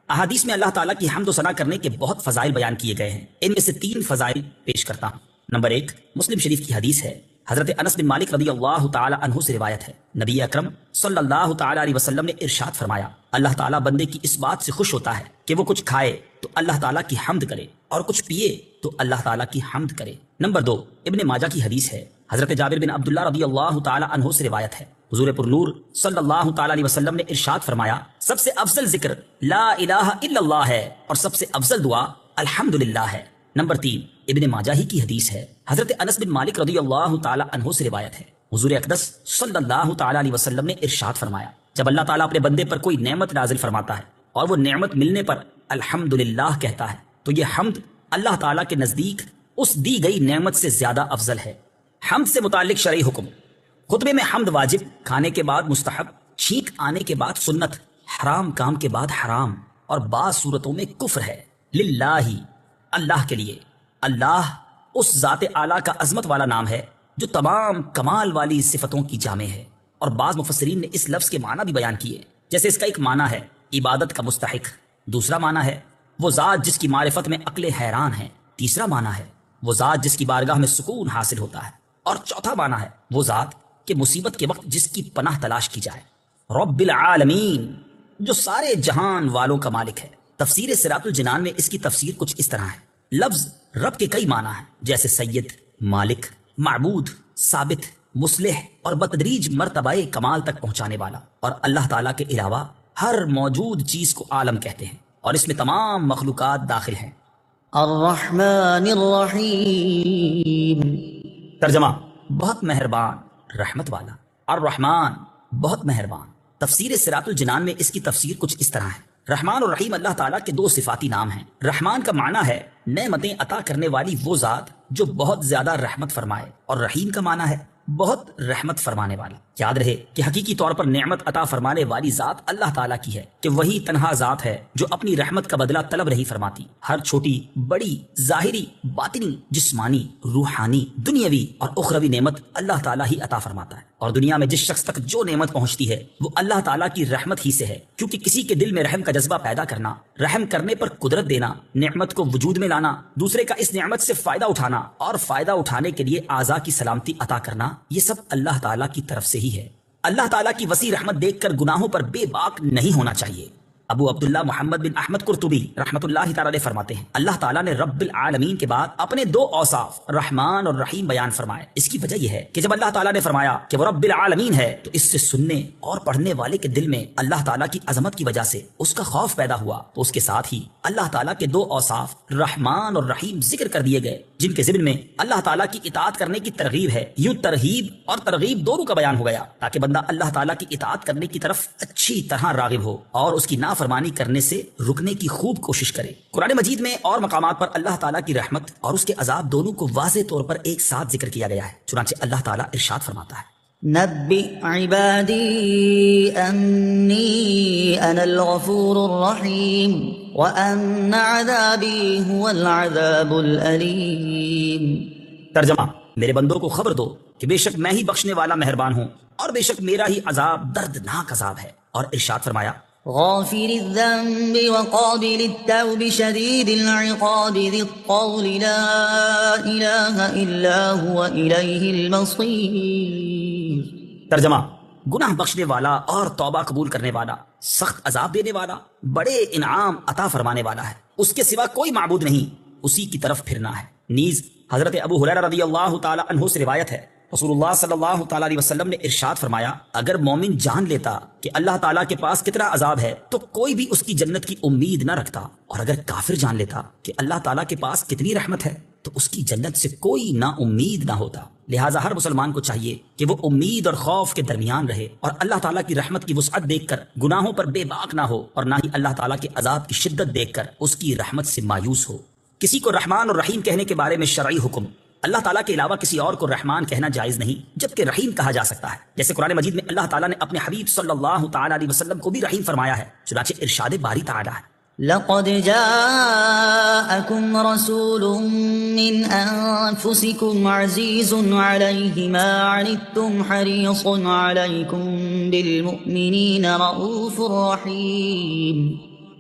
احادیث میں اللہ تعالیٰ کی حمد و ثنا کرنے کے بہت فضائل بیان کیے گئے ہیں، ان میں سے 3 فضائل پیش کرتا ہوں۔ نمبر 1، مسلم شریف کی حدیث ہے، حضرت انس بن مالک رضی اللہ تعالی عنہ سے روایت ہے، نبی اکرم صلی اللہ تعالی علیہ وسلم نے ارشاد فرمایا، اللہ تعالیٰ بندے کی اس بات سے خوش ہوتا ہے کہ وہ کچھ کھائے تو اللہ تعالیٰ کی حمد کرے، اور کچھ پیے تو اللہ تعالیٰ کی حمد کرے۔ نمبر 2، ابن ماجہ کی حدیث ہے، حضرت جابر بن عبداللہ رضی اللہ تعالی عنہ سے روایت ہے، حضور پر نور صلی اللہ تعالی علیہ وسلم نے ارشاد فرمایا، سب سے افضل ذکر لا الہ الا اللہ ہے، اور سب سے افضل دعا الحمدللہ ہے۔ نمبر 3، ابن ماجہ ہی کی حدیث ہے، حضرت انس بن مالک رضی اللہ تعالی عنہ سے روایت ہے، حضور اقدس صلی اللہ تعالی علیہ وسلم نے ارشاد فرمایا، جب اللہ تعالیٰ اپنے بندے پر کوئی نعمت نازل فرماتا ہے اور وہ نعمت ملنے پر الحمدللہ کہتا ہے تو یہ حمد اللہ تعالیٰ کے نزدیک اس دی گئی نعمت سے زیادہ افضل ہے۔ حمد سے متعلق شرعی حکم۔ خطبے میں حمد واجب، کھانے کے بعد مستحب، چھینک آنے کے بعد سنت، حرام کام کے بعد حرام، اور بعض صورتوں میں کفر ہے۔ للہ، اللہ کے لیے۔ اللہ اس ذات اعلیٰ کا عظمت والا نام ہے جو تمام کمال والی صفتوں کی جامع ہے، اور بعض مفسرین نے اس لفظ کے معنی بھی بیان کیے، جیسے اس کا ایک معنی ہے عبادت کا مستحق، دوسرا معنی ہے وہ ذات جس کی معرفت میں عقل حیران ہے، تیسرا معنی ہے وہ ذات جس کی بارگاہ میں سکون حاصل ہوتا ہے، اور چوتھا معنی ہے وہ ذات کہ مصیبت کے وقت جس کی پناہ تلاش کی جائے، رب العالمین جو سارے جہان والوں کا مالک ہے۔ تفسیر صراط الجنان میں اس کی تفسیر کچھ اس طرح ہے۔ لفظ رب کے کئی معنی ہیں، جیسے سید، مالک، معبود، ثابت، مصلح اور بتدریج مرتبہ کمال تک پہنچانے والا، اور اللہ تعالیٰ کے علاوہ ہر موجود چیز کو عالم کہتے ہیں، اور اس میں تمام مخلوقات داخل ہیں۔ الرحمن الرحیم۔ ترجمہ: بہت مہربان، رحمت والا۔ الرحمن، بہت مہربان۔ تفسیر صراط الجنان میں اس کی تفسیر کچھ اس طرح ہے۔ رحمان اور رحیم اللہ تعالیٰ کے دو صفاتی نام ہیں۔ رحمان کا معنی ہے نعمتیں عطا کرنے والی وہ ذات جو بہت زیادہ رحمت فرمائے، اور رحیم کا معنی ہے بہت رحمت فرمانے والا۔ یاد رہے کہ حقیقی طور پر نعمت عطا فرمانے والی ذات اللہ تعالیٰ کی ہے، کہ وہی تنہا ذات ہے جو اپنی رحمت کا بدلہ طلب نہیں فرماتی۔ ہر چھوٹی بڑی، ظاہری، باطنی، جسمانی، روحانی، دنیاوی اور اخروی نعمت اللہ تعالیٰ ہی عطا فرماتا ہے، اور دنیا میں جس شخص تک جو نعمت پہنچتی ہے وہ اللہ تعالیٰ کی رحمت ہی سے ہے، کیونکہ کسی کے دل میں رحم کا جذبہ پیدا کرنا، رحم کرنے پر قدرت دینا، نعمت کو وجود میں لانا، دوسرے کا اس نعمت سے فائدہ اٹھانا، اور فائدہ اٹھانے کے لیے اعضاء کی سلامتی عطا کرنا، یہ سب اللہ تعالیٰ کی طرف سے ہی ہے۔ اللہ تعالیٰ کی وسیع رحمت دیکھ کر گناہوں پر بے باک نہیں ہونا چاہیے۔ ابو عبداللہ محمد بن احمد قرطبی رحمۃ اللہ تعالی علیہ فرماتے ہیں، اللہ تعالیٰ نے رب العالمین کے بعد اپنے دو اوصاف رحمان اور رحیم بیان فرمائے۔ اس کی وجہ یہ ہے کہ جب اللہ تعالیٰ نے فرمایا کہ وہ رب العالمین ہے، تو اس سے سننے اور پڑھنے والے کے دل میں اللہ تعالیٰ کی عظمت کی وجہ سے اس کا خوف پیدا ہوا، تو اس کے ساتھ ہی اللہ تعالیٰ کے دو اوصاف رحمان اور رحیم ذکر کر دیے گئے، جن کے ضمن میں اللہ تعالیٰ کی اطاعت کرنے کی ترغیب ہے۔ یوں ترغیب اور ترغیب دونوں کا بیان ہو گیا، تاکہ بندہ اللہ تعالیٰ کی اطاعت کرنے کی طرف اچھی طرح راغب ہو اور اس کی نافرمانی کرنے سے رکنے کی خوب کوشش کرے۔ قرآن مجید میں اور مقامات پر اللہ تعالیٰ کی رحمت اور اس کے عذاب دونوں کو واضح طور پر ایک ساتھ ذکر کیا گیا ہے۔ چنانچہ اللہ تعالیٰ ارشاد فرماتا ہے، نبئ عبادی انی انا الغفور الرحیم وان عذابی هو العذاب الالیم۔ ترجمہ: میرے بندوں کو خبر دو کہ بے شک میں ہی بخشنے والا مہربان ہوں، اور بے شک میرا ہی عذاب دردناک عذاب ہے۔ اور ارشاد فرمایا، غافر الذنب وقابل التوب شدید العقاب ذی الطول لا الہ الا هو الیہ المصیر۔ ترجمہ: گناہ بخشنے والا اور توبہ قبول کرنے والا، سخت عذاب دینے والا، بڑے انعام عطا فرمانے والا ہے، اس کے سوا کوئی معبود نہیں، اسی کی طرف پھرنا ہے۔ نیز حضرت ابو ہریرہ رضی اللہ تعالی عنہ سے روایت ہے، رسول اللہ صلی اللہ تعالی علیہ وسلم نے ارشاد فرمایا، اگر مومن جان لیتا کہ اللہ تعالیٰ کے پاس کتنا عذاب ہے تو کوئی بھی اس کی جنت کی امید نہ رکھتا، اور اگر کافر جان لیتا کہ اللہ تعالیٰ کے پاس کتنی رحمت ہے تو اس کی جنت سے کوئی نا امید نہ ہوتا۔ لہٰذا ہر مسلمان کو چاہیے کہ وہ امید اور خوف کے درمیان رہے، اور اللہ تعالیٰ کی رحمت کی وسعت دیکھ کر گناہوں پر بے باک نہ ہو، اور نہ ہی اللہ تعالیٰ کے عذاب کی شدت دیکھ کر اس کی رحمت سے مایوس ہو۔ کسی کو رحمان اور رحیم کہنے کے بارے میں شرعی حکم، اللہ تعالیٰ کے علاوہ کسی اور کو رحمان کہنا جائز نہیں، جبکہ رحیم کہا جا سکتا ہے، جیسے قرآن مجید میں اللہ تعالیٰ نے اپنے حبیب صلی اللہ تعالیٰ علیہ وسلم کو بھی رحیم فرمایا ہے۔ چنانچہ ارشاد باری تعالیٰ ہے، لقد جاءكم رسول من أنفسكم عزيز عليه ما عنتم حريص عليكم بالمؤمنين رؤوف رحيم۔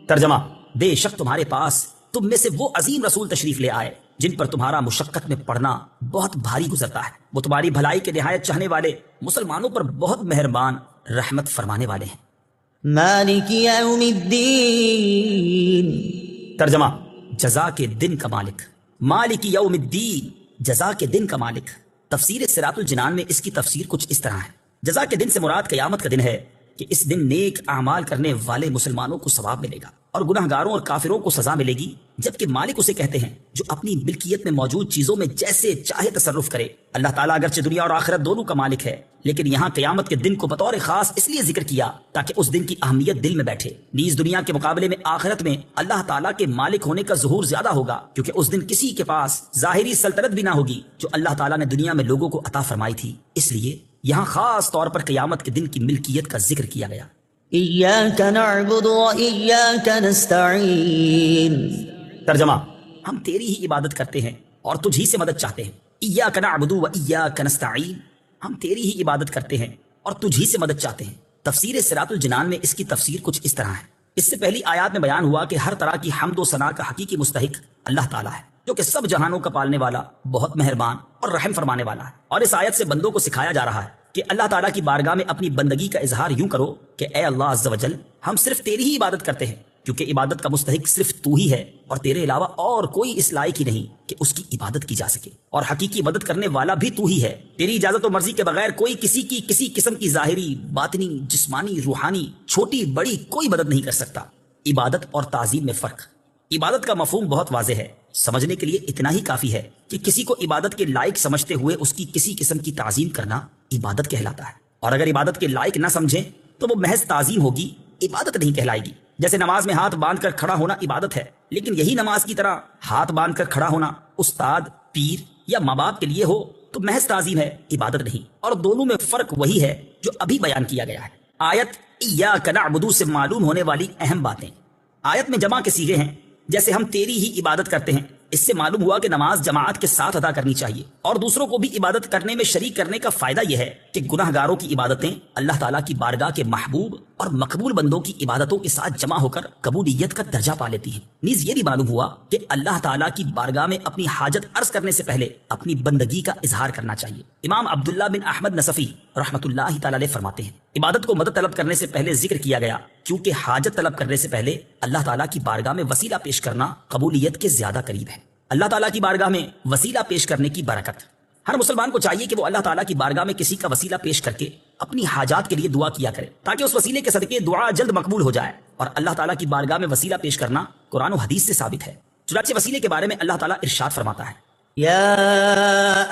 ترجمہ: بے شک تمہارے پاس تم میں سے وہ عظیم رسول تشریف لے آئے جن پر تمہارا مشقت میں پڑنا بہت بھاری گزرتا ہے، وہ تمہاری بھلائی کے نہایت چاہنے والے، مسلمانوں پر بہت مہربان، رحمت فرمانے والے ہیں۔ مالک یوم الدین۔ ترجمہ: جزا کے دن کا مالک، مالک یوم الدین، جزا کے دن کا مالک۔ تفسیر صراط الجنان میں اس کی تفسیر کچھ اس طرح ہے، جزا کے دن سے مراد قیامت کا دن ہے، کہ اس دن نیک اعمال کرنے والے مسلمانوں کو ثواب ملے گا اور گناہ گاروں اور کافروں کو سزا ملے گی، جبکہ مالک اسے کہتے ہیں جو اپنی ملکیت میں موجود چیزوں میں جیسے چاہے تصرف کرے۔ اللہ تعالیٰ اگرچہ دنیا اور آخرت دونوں کا مالک ہے، لیکن یہاں قیامت کے دن کو بطور خاص اس لیے ذکر کیا تاکہ اس دن کی اہمیت دل میں بیٹھے۔ نیز دنیا کے مقابلے میں آخرت میں اللہ تعالیٰ کے مالک ہونے کا ظہور زیادہ ہوگا، کیونکہ اس دن کسی کے پاس ظاہری سلطنت بھی نہ ہوگی جو اللہ تعالیٰ نے دنیا میں لوگوں کو عطا فرمائی تھی۔ اس لیے یہاں خاص طور پر قیامت کے دن کی ملکیت کا ذکر کیا گیا۔ ایاک نعبد و ایاک نستعین۔ ترجمہ: ہم تیری ہی عبادت کرتے ہیں اور تجھ ہی سے مدد چاہتے ہیں۔ ایاک نعبد و ایاک نستعین، ہم تیری ہی عبادت کرتے ہیں اور تجھ ہی سے مدد چاہتے ہیں۔ تفسیر صراط الجنان میں اس کی تفسیر کچھ اس طرح ہے، اس سے پہلی آیات میں بیان ہوا کہ ہر طرح کی حمد و ثنا کا حقیقی مستحق اللہ تعالیٰ ہے، جو کہ سب جہانوں کا پالنے والا، بہت مہربان اور رحم فرمانے والا ہے۔ اور اس آیت سے بندوں کو سکھایا جا رہا ہے کہ اللہ تعالیٰ کی بارگاہ میں اپنی بندگی کا اظہار یوں کرو کہ اے اللہ عز و جل، ہم صرف تیری ہی عبادت کرتے ہیں، کیونکہ عبادت کا مستحق صرف تو ہی ہے اور تیرے علاوہ اور کوئی اس لائق ہی نہیں کہ اس کی عبادت کی جا سکے، اور حقیقی مدد کرنے والا بھی تو ہی ہے۔ تیری اجازت و مرضی کے بغیر کوئی کسی کی کسی قسم کی ظاہری، باطنی، جسمانی، روحانی، چھوٹی بڑی کوئی مدد نہیں کر سکتا۔ عبادت اور تعظیم میں فرق۔ عبادت کا مفہوم بہت واضح ہے، سمجھنے کے لیے اتنا ہی کافی ہے کہ کسی کو عبادت کے لائق سمجھتے ہوئے اس کی کسی قسم کی تعظیم کرنا عبادت کہلاتا ہے، اور اگر عبادت کے لائق نہ سمجھیں تو وہ محض تعظیم ہوگی، عبادت نہیں کہلائے گی۔ جیسے نماز میں ہاتھ باندھ کر کھڑا ہونا عبادت ہے، لیکن یہی نماز کی طرح ہاتھ باندھ کر کھڑا ہونا استاد، پیر یا ماں باپ کے لیے ہو تو محض تعظیم ہے، عبادت نہیں۔ اور دونوں میں فرق وہی ہے جو ابھی بیان کیا گیا ہے۔ آیت ایاک نعبد سے معلوم ہونے والی اہم باتیں۔ آیت میں جمع کے صیغے ہیں، جیسے ہم تیری ہی عبادت کرتے ہیں، اس سے معلوم ہوا کہ نماز جماعت کے ساتھ ادا کرنی چاہیے، اور دوسروں کو بھی عبادت کرنے میں شریک کرنے کا فائدہ یہ ہے کہ گناہ گاروں کی عبادتیں اللہ تعالیٰ کی بارگاہ کے محبوب اور مقبول بندوں کی عبادتوں کے ساتھ جمع ہو کر قبولیت کا درجہ پا لیتی ہیں۔ نیز یہ بھی معلوم ہوا کہ اللہ تعالیٰ کی بارگاہ میں اپنی حاجت عرض کرنے سے پہلے اپنی بندگی کا اظہار کرنا چاہیے۔ امام عبداللہ بن احمد نصفی رحمۃ اللہ تعالی علیہ فرماتے ہیں، عبادت کو مدد طلب کرنے سے پہلے ذکر کیا گیا کیونکہ حاجت طلب کرنے سے پہلے اللہ تعالیٰ کی بارگاہ میں وسیلہ پیش کرنا قبولیت کے زیادہ قریب ہے۔ اللہ تعالیٰ کی بارگاہ میں وسیلہ پیش کرنے کی برکت۔ ہر مسلمان کو چاہیے کہ وہ اللہ تعالیٰ کی بارگاہ میں کسی کا وسیلہ پیش کر کے اپنی حاجات کے لیے دعا کیا کرے، تاکہ اس وسیلے کے صدقے دعا جلد مقبول ہو جائے۔ اور اللہ تعالیٰ کی بارگاہ میں وسیلہ پیش کرنا قرآن و حدیث سے ثابت ہے۔ چنانچہ وسیلے کے بارے میں اللہ تعالیٰ ارشاد فرماتا ہے، يا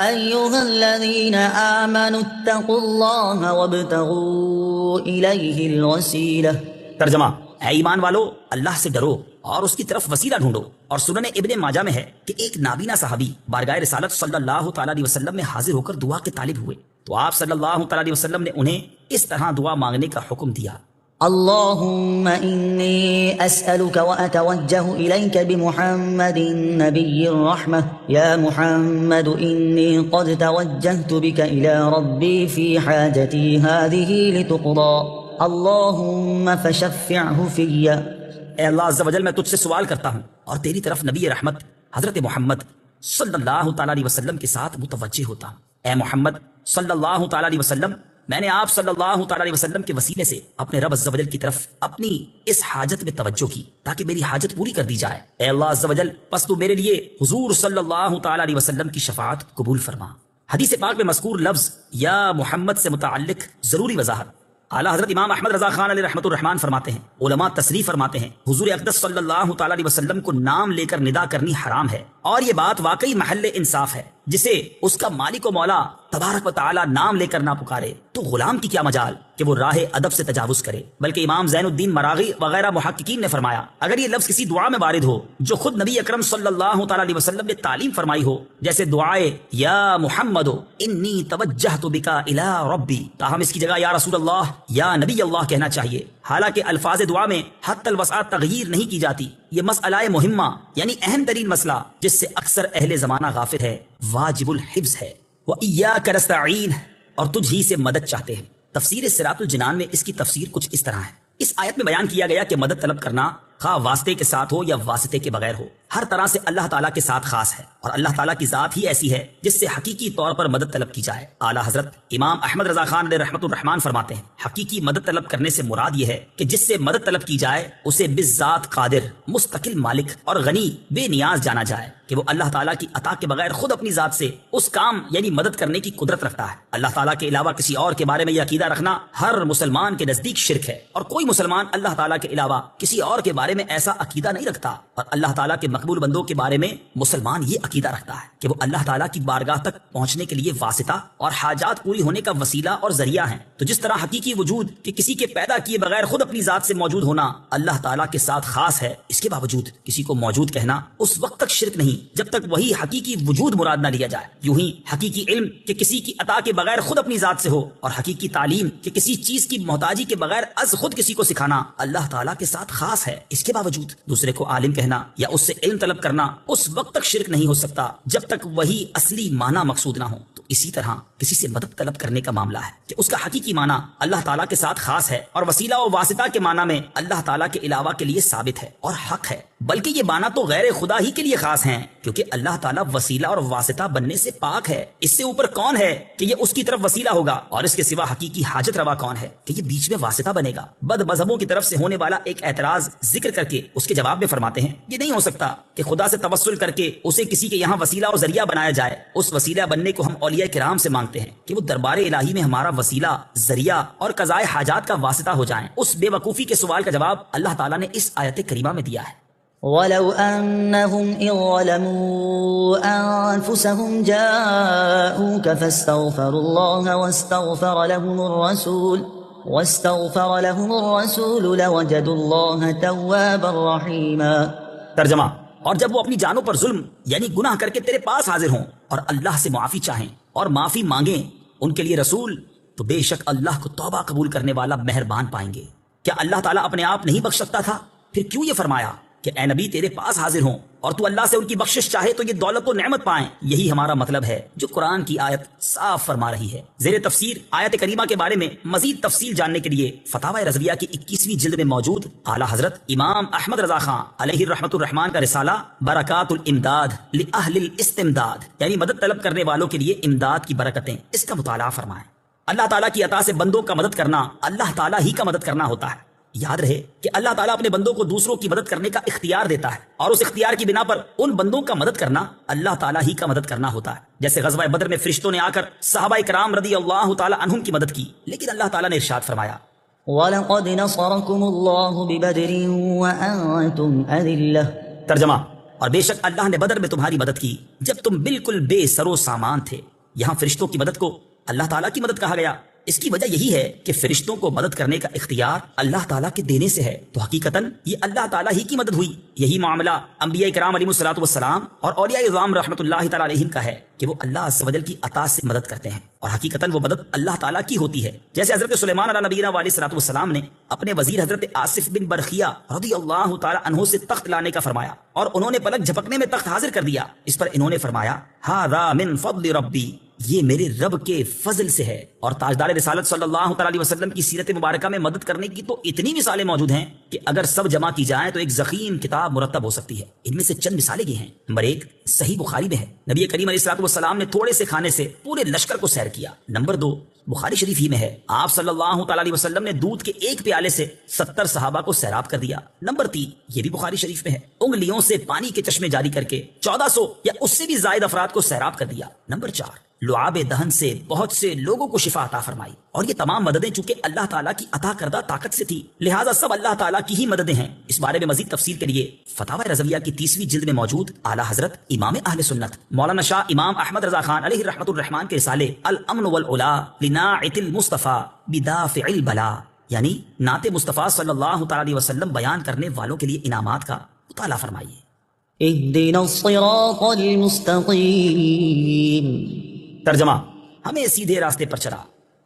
أيها الذين آمنوا اتقوا الله وابتغوا إليه الوسيلة۔ ترجمہ، اے ایمان والو، اللہ سے ڈرو اور اس کی طرف وسیلہ ڈھونڈو۔ اور سنن ابن ماجہ میں ہے کہ ایک نابینا صحابی بارگاہ رسالت صلی اللہ تعالیٰ علیہ وسلم میں حاضر ہو کر دعا کے طالب ہوئے، تو آپ صلی اللہ تعالیٰ علیہ وسلم نے انہیں اس طرح دعا مانگنے کا حکم دیا، اللهم إني أسألك وأتوجه إليك بمحمد نبي الرحمة يا محمد إني قد توجهت بك إلى ربي في حاجتي هذه لتقضى اللهم فشفعه في۔ اے اللہ عز و جل، میں تجھ سے سوال کرتا ہوں اور تیری طرف نبی رحمت حضرت محمد صلی اللہ تعالیٰ علیہ وسلم کے ساتھ متوجہ ہوتا ہوں۔ اے محمد صلی اللہ تعالیٰ علیہ وسلم، میں نے آپ صلی اللہ تعالیٰ علیہ وسلم کے وسیلے سے اپنے رب عز و جل کی طرف اپنی اس حاجت میں توجہ کی تاکہ میری حاجت پوری کر دی جائے۔ اے اللہ عز و جل، پس تو میرے لیے حضور صلی اللہ تعالیٰ علیہ وسلم کی شفاعت قبول فرما۔ حدیث پاک میں مذکور لفظ یا محمد سے متعلق ضروری وضاحت۔ اعلیٰ حضرت امام احمد رضا خان علیہ رحمۃ الرحمان فرماتے ہیں، علماء تصریح فرماتے ہیں، حضور اقدس صلی اللہ تعالیٰ علیہ وسلم کو نام لے کر ندا کرنی حرام ہے، اور یہ بات واقعی محل انصاف ہے۔ جسے اس کا مالک و مولا تبارک و تعالیٰ نام لے کر نہ پکارے تو غلام کی کیا مجال کہ وہ راہ ادب سے تجاوز کرے۔ بلکہ امام زین الدین مراغی وغیرہ محققین نے فرمایا، اگر یہ لفظ کسی دعا میں وارد ہو جو خود نبی اکرم صلی اللہ تعالیٰ علیہ وسلم نے تعلیم فرمائی ہو، جیسے دعائے یا محمد انی توجہت بک الی ربی، تاہم اس کی جگہ یا رسول اللہ یا نبی اللہ کہنا چاہیے۔ حالانکہ الفاظ دعا میں حتی الوسع تغییر نہیں کی جاتی۔ یہ مسئلہ مہمہ یعنی اہم ترین مسئلہ جس سے اکثر اہل زمانہ غافل ہے، واجب الحفظ ہے۔ وَإِيَّاكَ نَسْتَعِينُ، اور تجھ ہی سے مدد چاہتے ہیں۔ تفسیر صراط الجنان میں اس کی تفسیر کچھ اس طرح ہے، اس آیت میں بیان کیا گیا کہ مدد طلب کرنا خواہ واسطے کے ساتھ ہو یا واسطے کے بغیر ہو، ہر طرح سے اللہ تعالیٰ کے ساتھ خاص ہے، اور اللہ تعالیٰ کی ذات ہی ایسی ہے جس سے حقیقی طور پر مدد طلب کی جائے۔ اعلیٰ حضرت امام احمد رضا خان علیہ رحمۃ الرحمان فرماتے ہیں، حقیقی مدد طلب کرنے سے مراد یہ ہے کہ جس سے مدد طلب کی جائے اسے بالذات قادر، مستقل مالک اور غنی بے نیاز جانا جائے کہ وہ اللہ تعالیٰ کی عطا کے بغیر خود اپنی ذات سے اس کام یعنی مدد کرنے کی قدرت رکھتا ہے۔ اللہ تعالیٰ کے علاوہ کسی اور کے بارے میں یہ عقیدہ رکھنا ہر مسلمان کے نزدیک شرک ہے، اور کوئی مسلمان اللہ تعالیٰ کے علاوہ کسی اور کے بارے میں ایسا عقیدہ نہیں رکھتا۔ اور اللہ تعالیٰ کے مقبول بندوں کے بارے میں مسلمان یہ عقیدہ رکھتا ہے کہ وہ اللہ تعالیٰ کی بارگاہ تک پہنچنے کے لیے واسطہ اور حاجات پوری ہونے کا وسیلہ اور ذریعہ ہیں۔ تو جس طرح حقیقی وجود کہ کسی کے پیدا کیے بغیر خود اپنی ذات سے موجود ہونا اللہ تعالیٰ کے ساتھ خاص ہے، اس کے باوجود کسی کو موجود کہنا اس وقت تک شرک نہیں جب تک وہی حقیقی وجود مراد نہ لیا جائے۔ یوں ہی حقیقی علم کہ کسی کی عطا کے بغیر خود اپنی ذات سے ہو، اور حقیقی تعلیم کہ کسی چیز کی محتاجی کے بغیر از خود کسی کو سکھانا اللہ تعالیٰ کے ساتھ خاص ہے، اس کے باوجود دوسرے کو عالم کہنا یا اس سے علم طلب کرنا اس وقت تک شرک نہیں ہو سکتا جب تک وہی اصلی معنی مقصود نہ ہو۔ تو اسی طرح کسی سے مدد طلب کرنے کا معاملہ ہے کہ اس کا حقیقی معنی اللہ تعالیٰ کے ساتھ خاص ہے، اور وسیلہ و واسطہ کے معنی میں اللہ تعالیٰ کے علاوہ کے لیے ثابت ہے اور حق ہے، بلکہ یہ معنی تو غیر خدا ہی کے لیے خاص ہیں، کیونکہ اللہ تعالیٰ وسیلہ اور واسطہ بننے سے پاک ہے۔ اس سے اوپر کون ہے کہ یہ اس کی طرف وسیلہ ہوگا، اور اس کے سوا حقیقی حاجت روا کون ہے کہ یہ بیچ میں واسطہ بنے گا؟ بد مذہبوں کی طرف سے ہونے والا ایک اعتراض ذکر کر کے اس کے جواب میں فرماتے ہیں، یہ نہیں ہو سکتا کہ خدا سے توسل کر کے اسے کسی کے یہاں وسیلہ اور ذریعہ بنایا جائے۔ اس وسیلہ بننے کو ہم اولیاء کرام سے مانگتے ہیں کہ وہ دربار الہی میں ہمارا وسیلہ، ذریعہ اور قضاء حاجات کا واسطہ ہو جائیں۔ اس بے وقوفی کے سوال کا جواب اللہ تعالیٰ نے اس آیت کریمہ میں دیا ہے۔ وَلَوْ أَنَّهُمْ إِذْ ظَلَمُوا أَنفُسَهُمْ جَاءُوكَ فَاسْتَغْفَرُوا اللَّهَ وَاسْتَغْفَرَ لَهُمُ الرَّسُولُ لَوَجَدُوا اللَّهَ تَوَّابًا رَحِيمًا۔ ترجمہ، اور جب وہ اپنی جانوں پر ظلم یعنی گناہ کر کے تیرے پاس حاضر ہوں اور اللہ سے معافی چاہیں اور معافی مانگیں ان کے لیے رسول، تو بے شک اللہ کو توبہ قبول کرنے والا مہربان پائیں گے۔ کیا اللہ تعالیٰ اپنے آپ نہیں بخش سکتا تھا؟ پھر کیوں یہ فرمایا کہ اے نبی تیرے پاس حاضر ہوں اور تو اللہ سے ان کی بخشش چاہے تو یہ دولت و نعمت پائیں؟ یہی ہمارا مطلب ہے جو قرآن کی آیت صاف فرما رہی ہے۔ زیر تفسیر آیت کریمہ کے بارے میں مزید تفصیل جاننے کے لیے فتاوی رضویہ کی 21ویں جلد میں موجود اعلیٰ حضرت امام احمد رضا خان علیہ رحمت الرحمان کا رسالہ برکات الامداد لأہل الاستمداد، یعنی مدد طلب کرنے والوں کے لیے امداد کی برکتیں، اس کا مطالعہ فرمائیں۔ اللہ تعالیٰ کی عطا سے بندوں کا مدد کرنا اللہ تعالیٰ ہی کا مدد کرنا ہوتا ہے۔ یاد رہے کہ اللہ تعالیٰ اپنے بندوں کو دوسروں کی مدد کرنے کا اختیار دیتا ہے، اور اس اختیار کی بنا پر ان بندوں کا مدد کرنا اللہ تعالیٰ ہی کا مدد کرنا ہوتا ہے۔ جیسے غزوہ بدر میں فرشتوں نے آ کر صحابہ کرام رضی اللہ تعالیٰ عنہم کی مدد کی، لیکن اللہ تعالیٰ نے ارشاد فرمایا وَلَقَدْ نَصَرَكُمُ اللَّهُ بِبَدْرٍ وَأَنْتُمْ أَذِلَّةٌ۔ ترجمہ، اور بے شک اللہ نے بدر میں تمہاری مدد کی جب تم بالکل بے سر و سامان تھے۔ یہاں فرشتوں کی مدد کو اللہ تعالیٰ کی مدد کہا گیا، اس کی وجہ یہی ہے کہ فرشتوں کو مدد کرنے کا اختیار اللہ تعالیٰ کے دینے سے ہے، تو حقیقتاً یہ اللہ تعالیٰ ہی کی مدد ہوئی۔ یہی معاملہ انبیاء کرام علیہ الصلوۃ والسلام اور اولیاء اعظام رحمۃ اللہ تعالیٰ علیہم کا ہے کہ وہ اللہ عز و جل کی عطا سے مدد کرتے ہیں، اور حقیقتاً وہ مدد اللہ تعالیٰ کی ہوتی ہے۔ جیسے حضرت سلیمان علیہ نبینا علیہ الصلوۃ والسلام نے اپنے وزیر حضرت آصف بن برخیہ رضی اللہ تعالیٰ عنہ سے تخت لانے کا فرمایا، اور انہوں نے پلک جھپکنے میں تخت حاضر کر دیا۔ اس پر انہوں نے فرمایا ھذا من فضل ربی، یہ میرے رب کے فضل سے ہے۔ اور تاجدار رسالت صلی اللہ تعالیٰ علیہ وسلم کی سیرت مبارکہ میں مدد کرنے کی تو اتنی مثالیں موجود ہیں کہ اگر سب جمع کی جائیں تو ایک ضخیم کتاب مرتب ہو سکتی ہے۔ ان میں سے چند مثالیں یہ ہیں۔ نمبر 1 صحیح بخاری میں ہے، نبی کریم علیہ الصلوۃ والسلام نے تھوڑے سے کھانے سے پورے لشکر کو سیر کیا۔ نمبر 2 بخاری شریف ہی میں ہے، آپ صلی اللہ تعالیٰ علیہ وسلم نے دودھ کے ایک پیالے سے 70 صحابہ کو سیراب کر دیا۔ نمبر 3 یہ بھی بخاری شریف میں ہے، انگلیوں سے پانی کے چشمے جاری کر کے 1400 یا اس سے بھی زائد افراد کو سیراب کر دیا۔ نمبر 4 لعاب دہن سے بہت سے لوگوں کو شفا عطا فرمائی۔ اور یہ تمام مددیں چونکہ اللہ تعالیٰ کی عطا کردہ طاقت سے تھی، لہٰذا سب اللہ تعالیٰ کی ہی مددیں ہیں۔ اس بارے میں مزید تفصیل کے لیے فتاوی رضویہ کی 30ویں جلد میں موجود اعلیٰ حضرت امام اہل سنت مولانا شاہ امام احمد رضا خان علیہ رحمت الرحمان کے رسالے الامن والعلا لناعت المصطفیٰ بدافع البلا، یعنی نعت مصطفیٰ صلی اللہ تعالیٰ علیہ وسلم بیان کرنے والوں کے لیے انعامات کا مطالعہ فرمائیے۔ اهدنا الصراط المستقیم۔ ترجمہ، ہمیں سیدھے راستے پر چلا،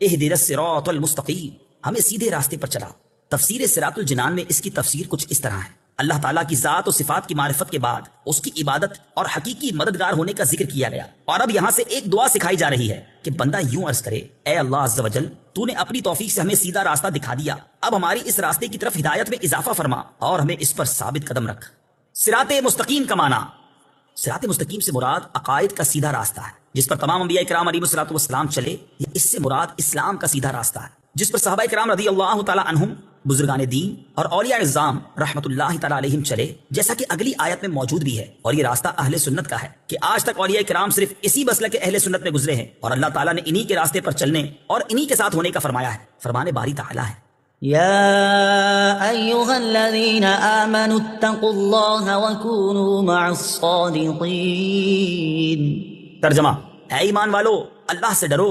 اہدنا الصراط المستقیم، ہمیں سیدھے راستے پر چلا۔ تفسیر صراط الجنان میں اس کی تفسیر کچھ اس طرح ہے، اللہ تعالیٰ کی ذات و صفات کی معرفت کے بعد اس کی عبادت اور حقیقی مددگار ہونے کا ذکر کیا گیا، اور اب یہاں سے ایک دعا سکھائی جا رہی ہے کہ بندہ یوں عرض کرے، اے اللہ عز و جل، تو نے اپنی توفیق سے ہمیں سیدھا راستہ دکھا دیا، اب ہماری اس راستے کی طرف ہدایت میں اضافہ فرما اور ہمیں اس پر ثابت قدم رکھ۔ صراط مستقیم کا معنی، صراط مستقیم سے مراد عقائد کا سیدھا راستہ ہے جس پر تمام انبیاء کرام علیہ الصلوۃ والسلام چلے، یا اس سے مراد اسلام کا سیدھا راستہ ہے جس پر صحابہ کرام رضی اللہ تعالیٰ عنہم، بزرگان دین اور اولیاء اعظام رحمت اللہ تعالیٰ علیہم چلے، جیسا کہ اگلی آیت میں موجود بھی ہے۔ اور یہ راستہ اہل سنت کا ہے کہ آج تک اولیاء کرام صرف اسی مسلک اہل سنت میں گزرے ہیں، اور اللہ تعالیٰ نے انہی کے راستے پر چلنے اور انہی کے ساتھ ہونے کا فرمایا ہے۔ فرمان باری تعالیٰ ہے، يا أيها الذين آمنوا اتقوا الله وكونوا مع الصادقين۔ ترجمہ، اے ایمان والو، اللہ سے ڈرو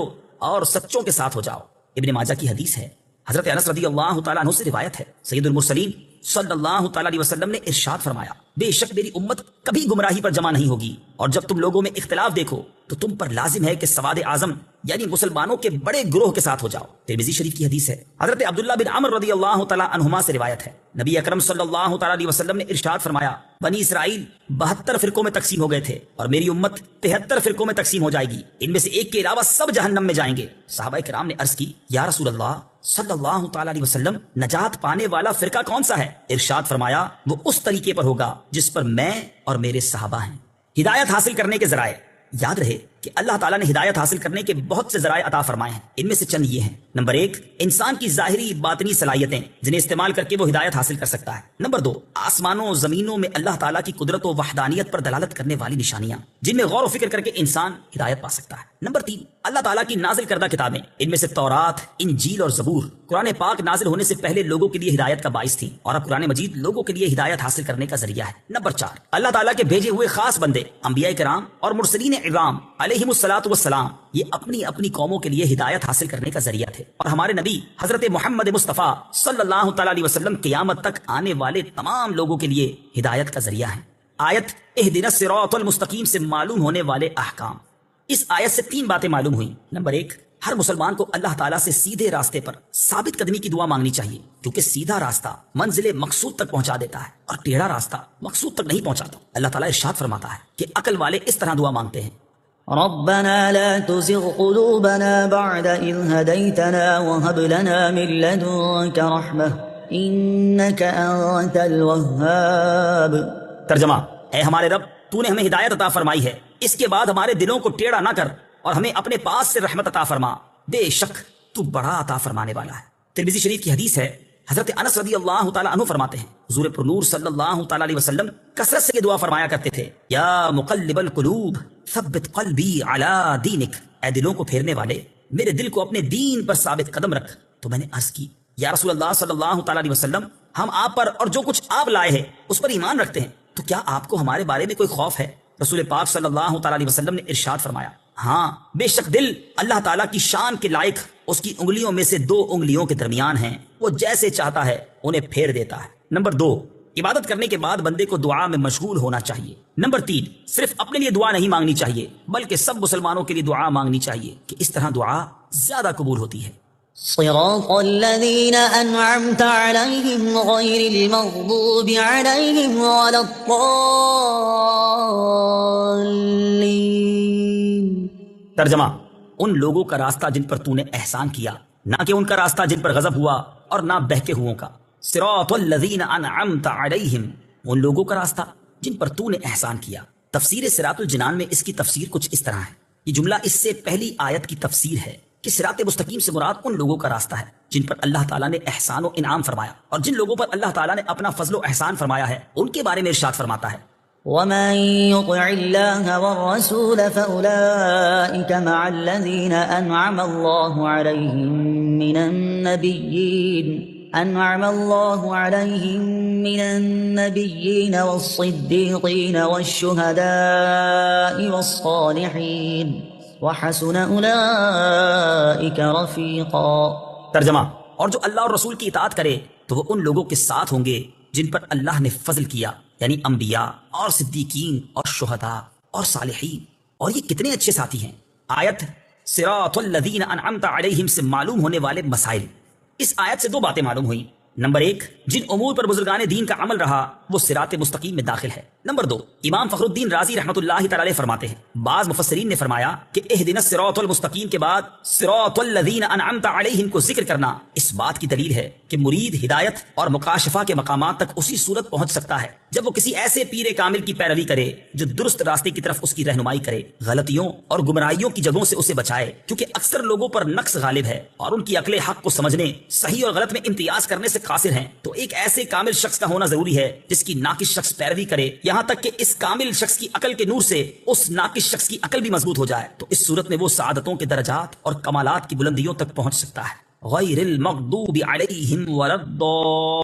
اور سچوں کے ساتھ ہو جاؤ۔ ابن ماجہ کی حدیث ہے، حضرت انس رضی اللہ تعالیٰ عنہ سے روایت ہے، سید المرسلین صلی اللہ تعالیٰ علیہ وسلم نے ارشاد فرمایا، بے شک میری امت کبھی گمراہی پر جمع نہیں ہوگی اور جب تم لوگوں میں اختلاف دیکھو تو تم پر لازم ہے کہ سواد اعظم یعنی مسلمانوں کے بڑے گروہ کے ساتھ ہو جاؤ۔ ترمذی شریف کی حدیث ہے، حضرت عبداللہ بن عمر رضی اللہ تعالیٰ عنہما سے روایت ہے، نبی اکرم صلی اللہ تعالیٰ علیہ وسلم نے ارشاد فرمایا، بنی اسرائیل 72 فرقوں میں تقسیم ہو گئے تھے اور میری امت 73 فرقوں میں تقسیم ہو جائے گی، ان میں سے ایک کے علاوہ سب جہنم میں جائیں گے۔ صحابہ کرام نے عرض کی، یا رسول اللہ صلی اللہ تعالیٰ علیہ وسلم، نجات پانے والا فرقہ کون سا ہے؟ ارشاد فرمایا، وہ اس طریقے پر ہوگا جس پر میں اور میرے صحابہ ہیں۔ ہدایت حاصل کرنے کے ذرائع، یاد رہے کہ اللہ تعالیٰ نے ہدایت حاصل کرنے کے بہت سے ذرائع عطا فرمائے ہیں، ان میں سے چند یہ ہیں۔ نمبر 1، انسان کی ظاہری باطنی صلاحیتیں جنہیں استعمال کر کے وہ ہدایت حاصل کر سکتا ہے۔ نمبر 2، آسمانوں و زمینوں میں اللہ تعالیٰ کی قدرت و وحدانیت پر دلالت کرنے والی نشانیاں جن میں غور و فکر کر کے انسان ہدایت پا سکتا ہے۔ نمبر 3، اللہ تعالیٰ کی نازل کردہ کتابیں، ان میں سے تورات، انجیل اور زبور قرآن پاک نازل ہونے سے پہلے لوگوں کے لیے ہدایت کا باعث تھی، اور اب قرآن مجید لوگوں کے لیے ہدایت حاصل کرنے کا ذریعہ ہے۔ نمبر 4، اللہ تعالیٰ کے بھیجے ہوئے خاص بندے انبیاء کرام اور مرسلین اعظام علیہم الصلاۃ والسلام یہ اپنی اپنی قوموں کے لیے ہدایت حاصل کرنے کا ذریعہ تھے، اور ہمارے نبی حضرت محمد مصطفیٰ صلی اللہ تعالیٰ علیہ وسلم قیامت تک آنے والے تمام لوگوں کے لیے ہدایت کا ذریعہ ہیں۔ آیت اہدنا الصراط المستقیم سے معلوم ہونے والے احکام، اس آیت سے 3 باتیں معلوم ہوئیں۔ نمبر 1، ہر مسلمان کو اللہ تعالیٰ سے سیدھے راستے پر ثابت قدمی کی دعا مانگنی چاہیے، کیونکہ سیدھا راستہ منزل مقصود تک پہنچا دیتا ہے اور ٹیڑھا راستہ مقصود تک نہیں پہنچاتا۔ اللہ تعالیٰ ارشاد فرماتا ہے کہ عقل والے اس طرح دعا مانگتے ہیں، ربنا لا تزغ قلوبنا بعد إذ هديتنا وهب لنا من لدنك رحمة إنك أنت الوهاب۔ ترجمہ، اے ہمارے رب، تو نے ہمیں ہدایت عطا فرمائی ہے، اس کے بعد ہمارے دلوں کو ٹیڑھا نہ کر اور ہمیں اپنے پاس سے رحمت عطا فرما، بے شک تو بڑا عطا فرمانے والا ہے۔ ترمذی شریف کی حدیث ہے، حضرت انس رضی اللہ تعالیٰ عنہ فرماتے ہیں، حضور پر نور صلی اللہ تعالیٰ علیہ وسلم کثرت سے یہ دعا فرمایا کرتے تھے، یا مقلب القلوب ثبت قلبی علی دینک، اے دلوں کو پھیرنے والے میرے دل کو اپنے دین پر ثابت قدم رکھ۔ تو میں نے عرض کی، یا رسول اللہ صلی اللہ تعالیٰ علیہ وسلم، ہم آپ پر اور جو کچھ آپ لائے ہیں اس پر ایمان رکھتے ہیں، تو کیا آپ کو ہمارے بارے میں کوئی خوف ہے؟ رسول پاک صلی اللہ تعالیٰ علیہ وسلم نے ارشاد فرمایا، ہاں بے شک دل اللہ تعالیٰ کی شان کے لائق اس کی انگلیوں میں سے 2 انگلیوں کے درمیان ہیں، وہ جیسے چاہتا ہے انہیں پھیر دیتا ہے۔ نمبر 2، عبادت کرنے کے بعد بندے کو دعا میں مشغول ہونا چاہیے۔ نمبر 3، صرف اپنے لیے دعا نہیں مانگنی چاہیے بلکہ سب مسلمانوں کے لیے دعا مانگنی چاہیے کہ اس طرح دعا زیادہ قبول ہوتی ہے۔ صراط الذين أنعمت عليهم غير المغضوب عليهم ولا الضالين۔ ترجمہ، ان لوگوں کا راستہ جن پر تو نے احسان کیا، نہ کہ ان کا راستہ جن پر غضب ہوا اور نہ بہکے ہوئوں کا۔ صراط الذین انعمت علیہم، ان لوگوں کا راستہ جن پر تو نے احسان کیا۔ تفسیر صراط الجنان میں اس کی تفسیر کچھ اس طرح ہے، یہ جملہ اس سے پہلی آیت کی تفسیر ہے کہ صراط مستقیم سے مراد ان لوگوں کا راستہ ہے جن پر اللہ تعالیٰ نے احسان و انعام فرمایا، اور جن لوگوں پر اللہ تعالیٰ نے اپنا فضل و احسان فرمایا ہے ان کے بارے میں ارشاد فرماتا ہے، ومن يطع الله والرسول فأولئك مع الذين أنعم الله عليهم من النبيين والصديقين والشهداء والصالحين وحسن أولئك رفيقا۔ ترجمہ، اور جو اللہ اور رسول کی اطاعت کرے تو وہ ان لوگوں کے ساتھ ہوں گے جن پر اللہ نے فضل کیا، یعنی انبیاء اور صدیقین اور شہداء اور صالحین، اور یہ کتنے اچھے ساتھی ہیں۔ آیت صراط الذین انعمت علیہم سے معلوم ہونے والے مسائل، اس آیت سے 2 باتیں معلوم ہوئیں۔ نمبر 1، جن امور پر بزرگان دین کا عمل رہا وہ صراط مستقیم میں داخل ہے۔ نمبر 2، امام فخر الدین رازی رحمۃ اللہ تعالی فرماتے ہیں، بعض مفسرین نے فرمایا کہ اہدنا الصراط المستقیم کے بعد صراط الذین انعمت علیہم کو ذکر کرنا اس بات کی دلیل ہے کہ مرید ہدایت اور مکاشفہ کے مقامات تک اسی صورت پہنچ سکتا ہے جب وہ کسی ایسے پیر کامل کی پیروی کرے جو درست راستے کی طرف اس کی رہنمائی کرے، غلطیوں اور گمراہیوں کی جگہوں سے اسے بچائے، کیونکہ اکثر لوگوں پر نقص غالب ہے اور ان کی عقل حق کو سمجھنے، صحیح اور غلط میں امتیاز کرنے سے قاصر ہیں، تو ایک ایسے کامل شخص کا ہونا ضروری ہے جس کی ناقص شخص پیروی کرے، یہاں تک کہ اس کامل شخص کی عقل کے نور سے اس ناقص شخص کی عقل بھی مضبوط ہو جائے، تو اس صورت میں وہ سعادتوں کے درجات اور کمالات کی بلندیوں تک پہنچ سکتا ہے۔ غیر المغضوب علیہم ولا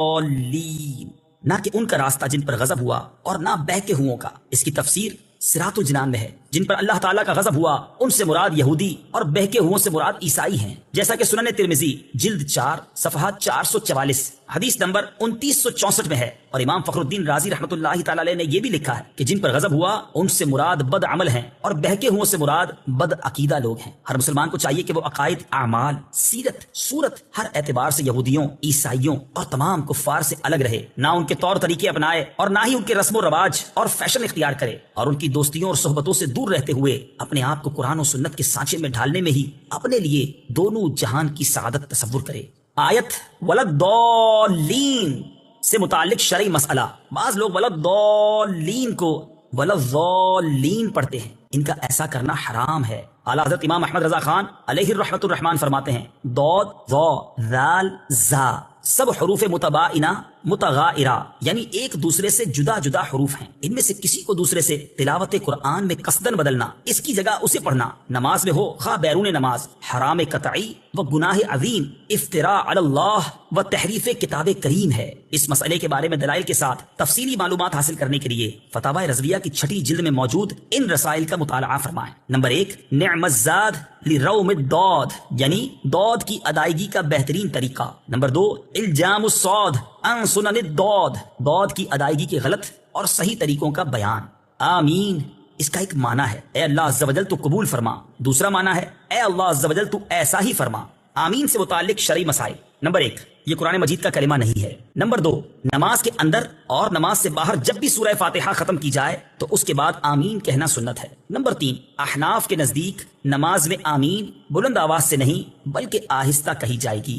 الضالین، نہ کہ ان کا راستہ جن پر غضب ہوا اور نہ بہکے ہوئوں کا۔ اس کی تفسیر صراط الجنان میں ہے جن پر اللہ تعالیٰ کا غضب ہوا ان سے مراد یہودی اور بہکے ہوئوں سے مراد عیسائی ہیں، جیسا کہ سنن ترمذی جلد 4 صفحہ 444 حدیث نمبر 2964 میں ہے۔ اور امام فخر الدین رازی رحمۃ اللہ تعالی علیہ نے یہ بھی لکھا ہے کہ جن پر غضب ہوا ان سے مراد بد عمل ہیں اور بہکے ہوئوں سے مراد بد عقیدہ لوگ ہیں۔ ہر مسلمان کو چاہیے کہ وہ عقائد، اعمال، سیرت، صورت ہر اعتبار سے یہودیوں، عیسائیوں اور تمام کفار سے الگ رہے، نہ ان کے طور طریقے اپنائے اور نہ ہی ان کے رسم و رواج اور فیشن اختیار کرے، اور ان کی دوستیوں اور صحبتوں سے دور رہتے ہوئے اپنے آپ کو قرآن و سنت کے سانچے میں ڈھالنے میں ہی اپنے لیے دونوں جہان کی سعادت تصور کرے۔ آیت ولضالین سے متعلق شرعی مسئلہ، بعض لوگ ولضالین کو ولضالین پڑھتے ہیں، ان کا ایسا کرنا حرام ہے۔ اعلیٰ حضرت امام احمد رضا خان علیہ الرحمۃ الرحمان فرماتے ہیں ضاد ظا ذال ذا سب حروف متباینہ متغائرہ یعنی ایک دوسرے سے جدا جدا حروف ہیں، ان میں سے کسی کو دوسرے سے تلاوت قرآن میں قصدن بدلنا، اس کی جگہ اسے پڑھنا، نماز میں ہو خواہ بیرون نماز، حرام قطعی و گناہ عظیم، افتراء علی اللہ و تحریف کتاب کریم ہے۔ اس مسئلے کے بارے میں دلائل کے ساتھ تفصیلی معلومات حاصل کرنے کے لیے فتاوی رضویہ کی 6 جلد میں موجود ان رسائل کا مطالعہ فرمائیں۔ نمبر 1، نعم الزاد لروم الضاد یعنی ضاد کی ادائیگی کا بہترین طریقہ۔ نمبر 2، الجام الصاد عن سنن الضاد ضاد کی ادائیگی کے غلط اور صحیح طریقوں کا بیان۔ آمین اس کا ایک معنی ہے اے اللہ عز و جل تو قبول فرما، دوسرا معنی ہے اے اللہ عز و جل تو ایسا ہی فرما۔ آمین سے متعلق شرعی مسائل۔ نمبر 1، یہ قرآن مجید کا کلمہ نہیں ہے۔ نمبر 2، نماز کے اندر اور نماز سے باہر جب بھی سورہ فاتحہ ختم کی جائے تو اس کے بعد آمین کہنا سنت ہے۔ نمبر 3، احناف کے نزدیک نماز میں آمین بلند آواز سے نہیں بلکہ آہستہ کہی جائے گی۔